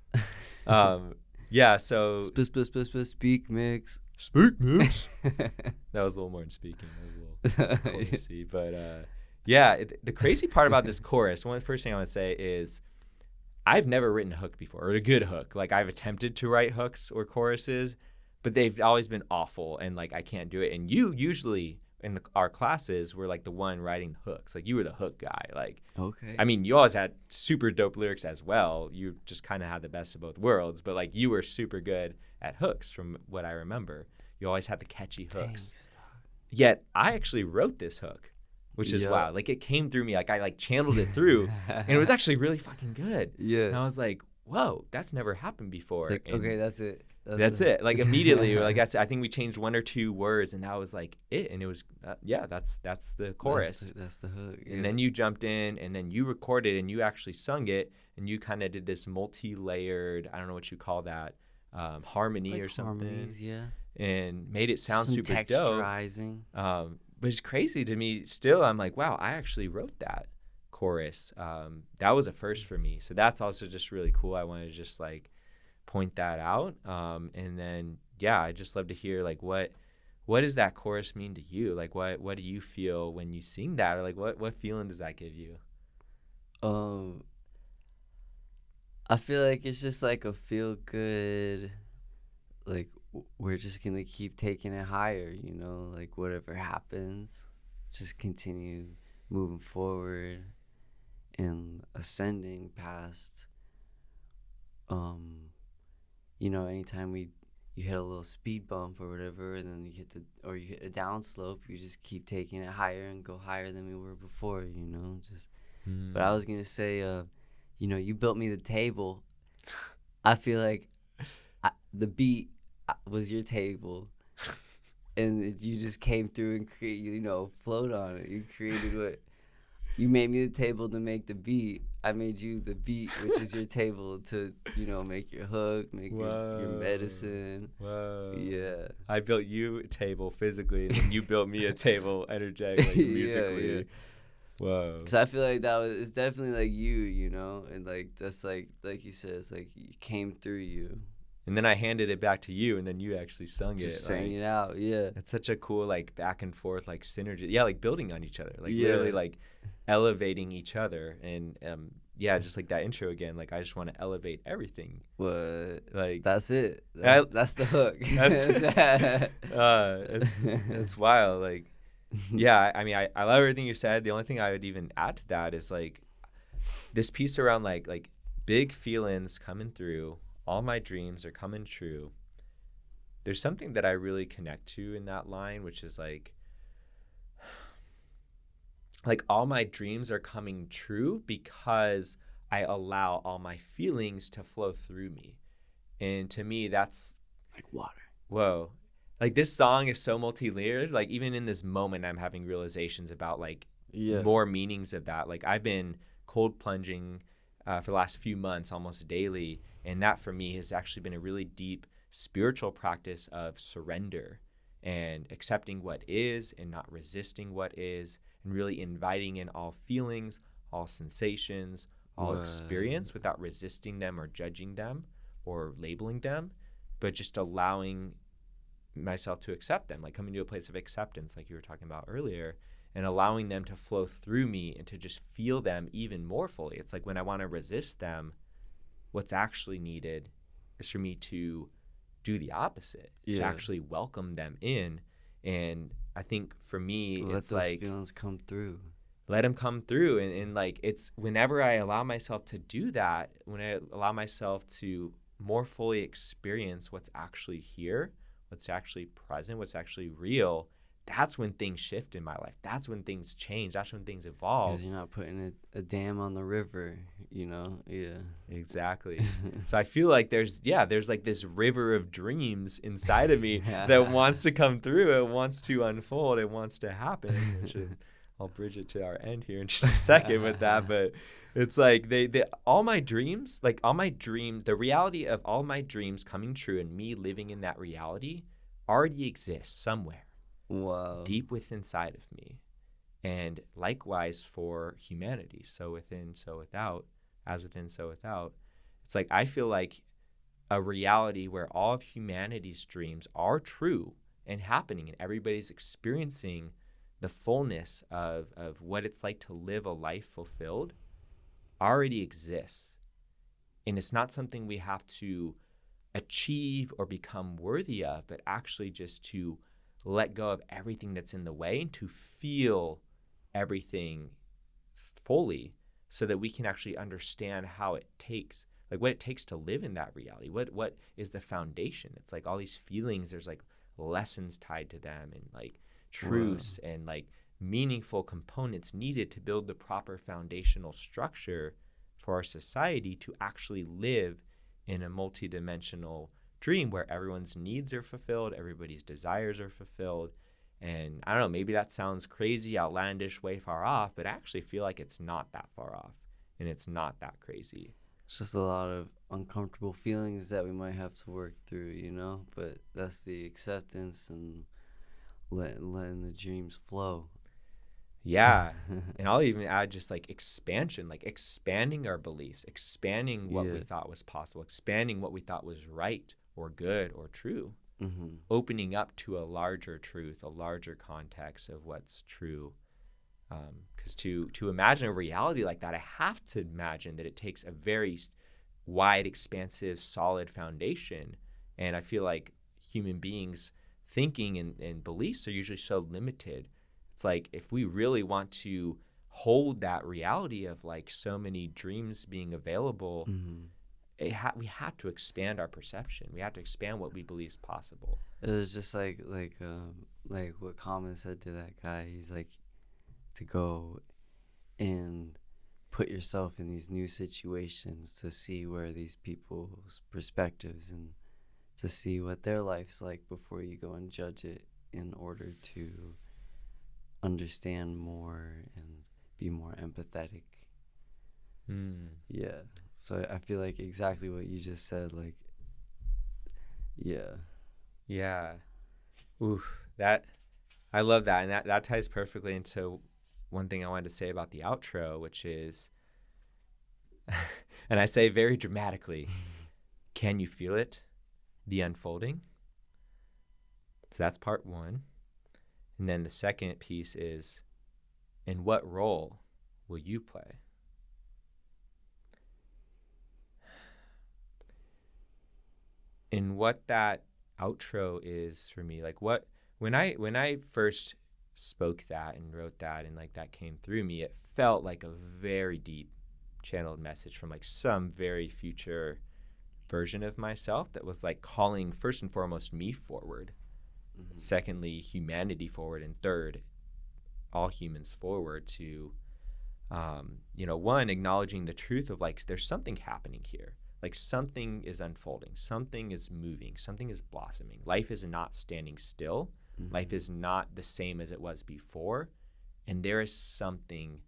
Yeah, so Speak mix. speak moves. That was a little more than speaking. That was a little chorusy. But yeah, the crazy part about this chorus, one of the first thing I want to say is I've never written a hook before, or a good hook. Like, I've attempted to write hooks or choruses, but they've always been awful, and like I can't do it. And you usually in our classes were like the one writing the hooks. Like, you were the hook guy. Like, Okay. I mean, you always had super dope lyrics as well. You just kind of had the best of both worlds, but like you were super good at hooks from what I remember. You always had the catchy hooks. Thanks, dog. Yet I actually wrote this hook, which is Yup. wild. Like, it came through me. Like, I like channeled it through, and it was actually really fucking good. And Yeah. I was like, whoa, that's never happened before. Like, And okay, that's it. that's it. Like, immediately, like, I think we changed one or two words, and that was like it. And it was, yeah, that's the chorus. That's the hook. Yeah. And then you jumped in, and then you recorded, and you actually sung it, and you kind of did this multi-layered, I don't know what you call that, harmony like or something, harmonies, yeah. and made it sound Some super dope. texturizing. But it's crazy to me still. I'm like, wow, I actually wrote that chorus. That was a first for me. So that's also just really cool. I wanted to just like point that out. And then, yeah, I just love to hear like what does that chorus mean to you? Like, what do you feel when you sing that? Or like, what feeling does that give you? I feel like it's just like a feel good, like we're just gonna keep taking it higher, you know, like whatever happens, just continue moving forward and ascending past, you know, anytime you hit a little speed bump or whatever, and then you hit a downslope, you just keep taking it higher and go higher than we were before, you know, just. But I was gonna say, you know, you built me the table. I feel like the beat was your table, and you just came through and flowed on it. You created what you made me the table to make the beat. I made you the beat, which is your table to, you know, make your hook, make your medicine. Whoa. Yeah. I built you a table physically, and then you built me a table energetically, musically. Yeah. Whoa. Because I feel like it's definitely like you know, and like that's like you said, it's like it came through you. And then I handed it back to you, and then you actually sung it. Just sang like, it out, yeah. It's such a cool like back and forth like synergy. Yeah, like building on each other, like Yeah. really like elevating each other. And yeah, just like that intro again. Like, I just want to elevate everything. What? Like, That's it. That's the hook. It's wild. Like, yeah, I mean, I love everything you said. The only thing I would even add to that is like this piece around like big feelings coming through. All my dreams are coming true. There's something that I really connect to in that line, which is like all my dreams are coming true because I allow all my feelings to flow through me. And to me, that's like water. Whoa. Like, this song is so multi-layered. Like, even in this moment, I'm having realizations about like more meanings of that. Like, I've been cold plunging for the last few months almost daily. And that for me has actually been a really deep spiritual practice of surrender and accepting what is and not resisting what is, and really inviting in all feelings, all sensations, all experience without resisting them or judging them or labeling them, but just allowing myself to accept them, like coming to a place of acceptance like you were talking about earlier, and allowing them to flow through me and to just feel them even more fully. It's like when I want to resist them, what's actually needed is for me to do the opposite, to actually welcome them in. And I think for me, it's like, let those feelings come through. Let them come through. And like, it's whenever I allow myself to do that, when I allow myself to more fully experience what's actually here, what's actually present, what's actually real, that's when things shift in my life. That's when things change. That's when things evolve. Because you're not putting a dam on the river, you know? Yeah. Exactly. So I feel like there's like this river of dreams inside of me that wants to come through. It wants to unfold. It wants to happen. Which I'll bridge it to our end here in just a second with that. But it's like all my dreams, the reality of all my dreams coming true and me living in that reality already exists somewhere. Wow. Deep within inside of me. And likewise for humanity. So within, so without. As within, so without. It's like I feel like a reality where all of humanity's dreams are true and happening, and everybody's experiencing the fullness of what it's like to live a life fulfilled already exists. And it's not something we have to achieve or become worthy of, but actually just to let go of everything that's in the way and to feel everything fully, so that we can actually understand how it takes, like what it takes to live in that reality. What is the foundation? It's like all these feelings, there's like lessons tied to them, and like truths and like meaningful components needed to build the proper foundational structure for our society to actually live in a multidimensional dream where everyone's needs are fulfilled, everybody's desires are fulfilled. And I don't know, maybe that sounds crazy, outlandish, way far off, but I actually feel like it's not that far off, and it's not that crazy. It's just a lot of uncomfortable feelings that we might have to work through, you know? But that's the acceptance and letting the dreams flow. Yeah. And I'll even add just like expansion, like expanding our beliefs, expanding what we thought was possible, expanding what we thought was right or good or true, opening up to a larger truth, a larger context of what's true. Because to imagine a reality like that, I have to imagine that it takes a very wide, expansive, solid foundation. And I feel like human beings' thinking and beliefs are usually so limited. It's like if we really want to hold that reality of like so many dreams being available, we had to expand our perception. We had to expand what we believe is possible. It was just like what Common said to that guy. He's like, to go and put yourself in these new situations to see where these people's perspectives and to see what their life's like before you go and judge it, in order to understand more and be more empathetic. Yeah. So I feel like exactly what you just said, like, yeah. Oof, that, I love that. And that ties perfectly into one thing I wanted to say about the outro, which is, and I say very dramatically, can you feel it? The unfolding. So that's part one. And then the second piece is, in what role will you play? And what that outro is for me, like when I first spoke that and wrote that and like that came through me, it felt like a very deep channeled message from like some very future version of myself that was like calling first and foremost me forward, secondly humanity forward, and third all humans forward to one, acknowledging the truth of like there's something happening here, like something is unfolding, something is moving, something is blossoming. Life is not standing still. Life is not the same as it was before, and there is something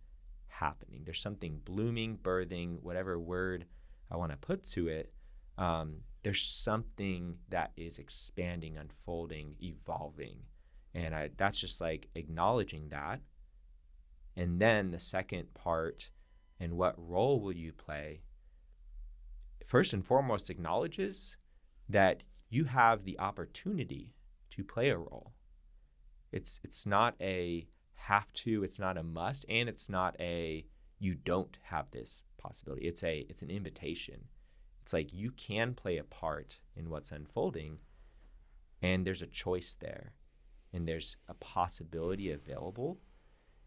happening. There's something blooming, birthing, whatever word I want to put to it. There's something that is expanding, unfolding, evolving, and that's just like acknowledging that. And then the second part, and what role will you play? First and foremost, acknowledges that you have the opportunity to play a role. It's not a have to, it's not a must, and it's not a you don't have this possibility. It's an invitation. It's like you can play a part in what's unfolding, and there's a choice there, and there's a possibility available.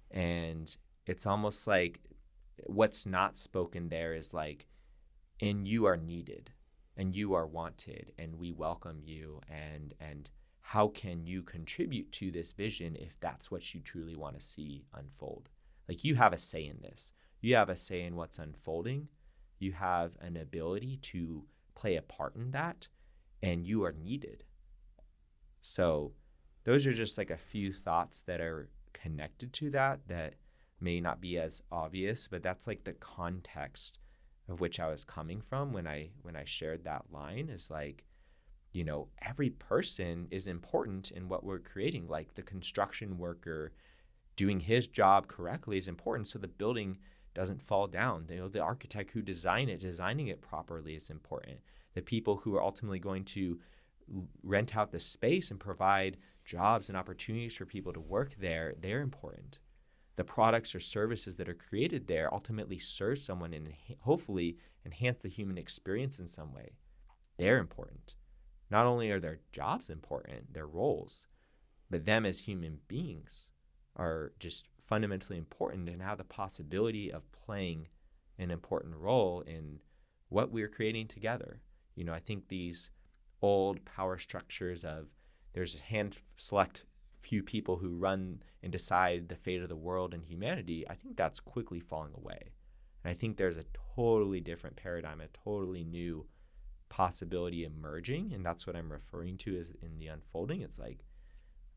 And it's almost like what's not spoken there is like, and you are needed, and you are wanted, and we welcome you, and how can you contribute to this vision if that's what you truly want to see unfold? Like you have a say in this. You have a say in what's unfolding. You have an ability to play a part in that, and you are needed. So those are just like a few thoughts that are connected to that may not be as obvious, but that's like the context of which I was coming from when I shared that line. Is like, every person is important in what we're creating. Like the construction worker doing his job correctly is important, so the building doesn't fall down. The architect who designing it properly is important. The people who are ultimately going to rent out the space and provide jobs and opportunities for people to work there, they're important. The products or services that are created there ultimately serve someone and hopefully enhance the human experience in some way. They're important. Not only are their jobs important, their roles, but them as human beings are just fundamentally important and have the possibility of playing an important role in what we're creating together. I think these old power structures of there's a select few people who run and decide the fate of the world and humanity, I think that's quickly falling away. And I think there's a totally different paradigm, a totally new possibility emerging. And that's what I'm referring to as in the unfolding. It's like,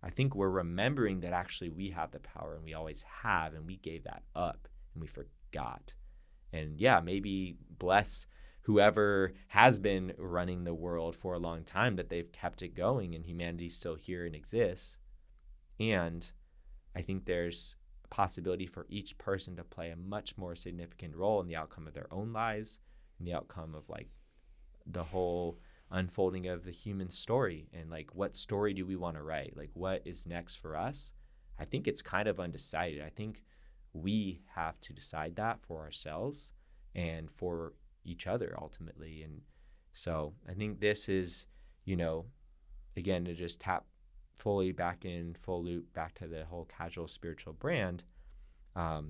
I think we're remembering that actually we have the power and we always have, and we gave that up and we forgot. And yeah, maybe bless whoever has been running the world for a long time that they've kept it going and humanity's still here and exists. And I think there's a possibility for each person to play a much more significant role in the outcome of their own lives and the outcome of like the whole unfolding of the human story. And like, what story do we want to write? Like, what is next for us? I think it's kind of undecided. I think we have to decide that for ourselves and for each other ultimately. And so I think this is, again, to just tap fully back in full loop back to the whole casual spiritual brand. The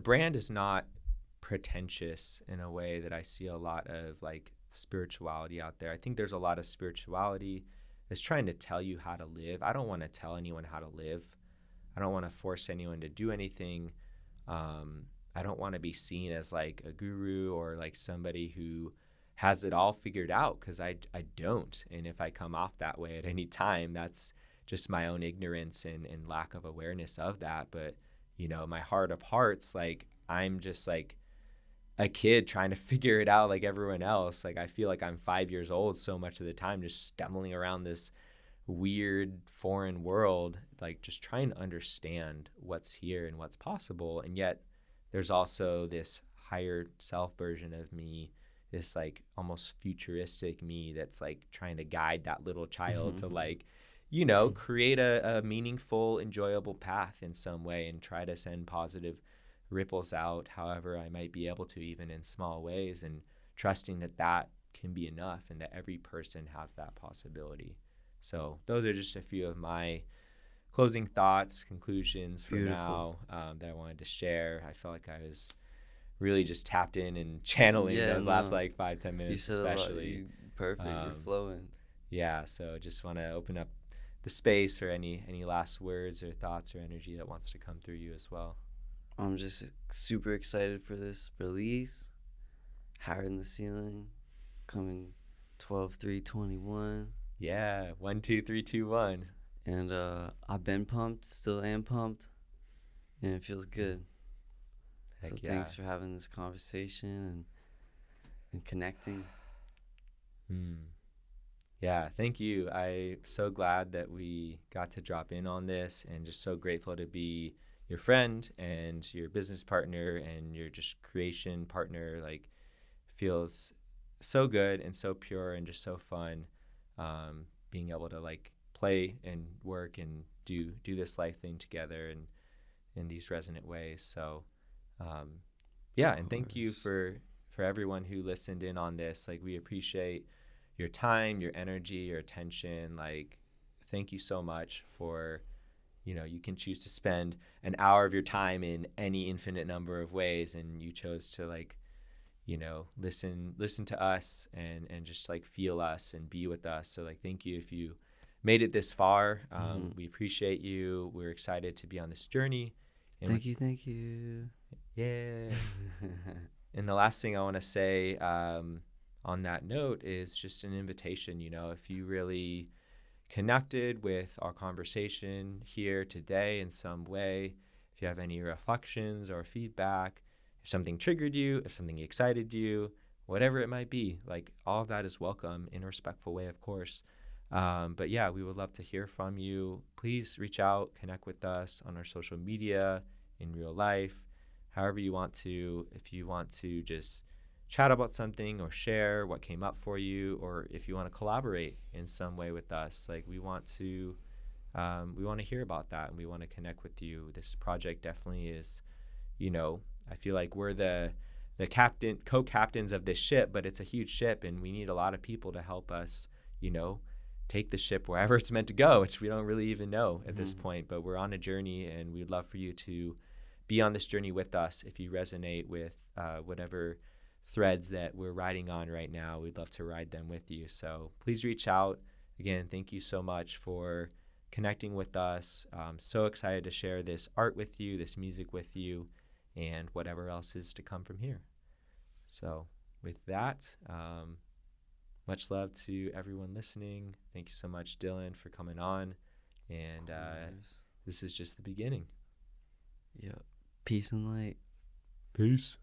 brand is not pretentious in a way that I see a lot of like spirituality out there. I think there's a lot of spirituality that's trying to tell you how to live. I don't want to tell anyone how to live. I don't want to force anyone to do anything. I don't want to be seen as like a guru or like somebody who has it all figured out, because I don't. And if I come off that way at any time, that's just my own ignorance and lack of awareness of that. But, my heart of hearts, like I'm just like a kid trying to figure it out like everyone else. Like I feel like I'm 5 years old so much of the time, just stumbling around this weird foreign world, like just trying to understand what's here and what's possible. And yet there's also this higher self version of me, this like almost futuristic me that's like trying to guide that little child to like, create a meaningful, enjoyable path in some way and try to send positive ripples out however I might be able to, even in small ways, and trusting that that can be enough and that every person has that possibility. So those are just a few of my closing thoughts, conclusions for now that I wanted to share. I felt like I was really just tapped in and channeling those last like 5-10 minutes, especially. Perfect. You're flowing. Yeah. So just want to open up the space for any last words or thoughts or energy that wants to come through you as well. I'm just super excited for this release. Higher in the Ceiling, coming 12/3/21. Yeah, 1, 2, 3, 2, 1. And I've been pumped, still am pumped, and it feels good. Heck so yeah. Thanks for having this conversation and connecting. Yeah, thank you. I'm so glad that we got to drop in on this, and just so grateful to be your friend and your business partner and your just creation partner. Like, feels so good and so pure and just so fun, being able to like play and work and do this life thing together and in these resonant ways. So and thank you for everyone who listened in on this. Like, we appreciate your time, your energy, your attention. Like, thank you so much for, you can choose to spend an hour of your time in any infinite number of ways, and you chose to like, listen to us and just like feel us and be with us. So like, thank you if you made it this far. We appreciate you. We're excited to be on this journey. And Thank you. Yeah. And the last thing I want to say on that note is just an invitation. If you really connected with our conversation here today in some way, if you have any reflections or feedback, if something triggered you, if something excited you, whatever it might be, like, all of that is welcome in a respectful way, of course. But yeah, we would love to hear from you. Please reach out, connect with us on our social media, in real life. however you want to. If you want to just chat about something or share what came up for you, or if you want to collaborate in some way with us, like we want to hear about that, and we want to connect with you. This project definitely is, I feel like we're the co-captains of this ship, but it's a huge ship, and we need a lot of people to help us, take the ship wherever it's meant to go, which we don't really even know at this point. But we're on a journey, and we'd love for you to be on this journey with us. If you resonate with whatever threads that we're riding on right now, we'd love to ride them with you. So please reach out. Again, thank you so much for connecting with us. I'm so excited to share this art with you, this music with you, and whatever else is to come from here. So with that, much love to everyone listening. Thank you so much, Dylan, for coming on. And this is just the beginning. Yeah. Peace and light. Peace.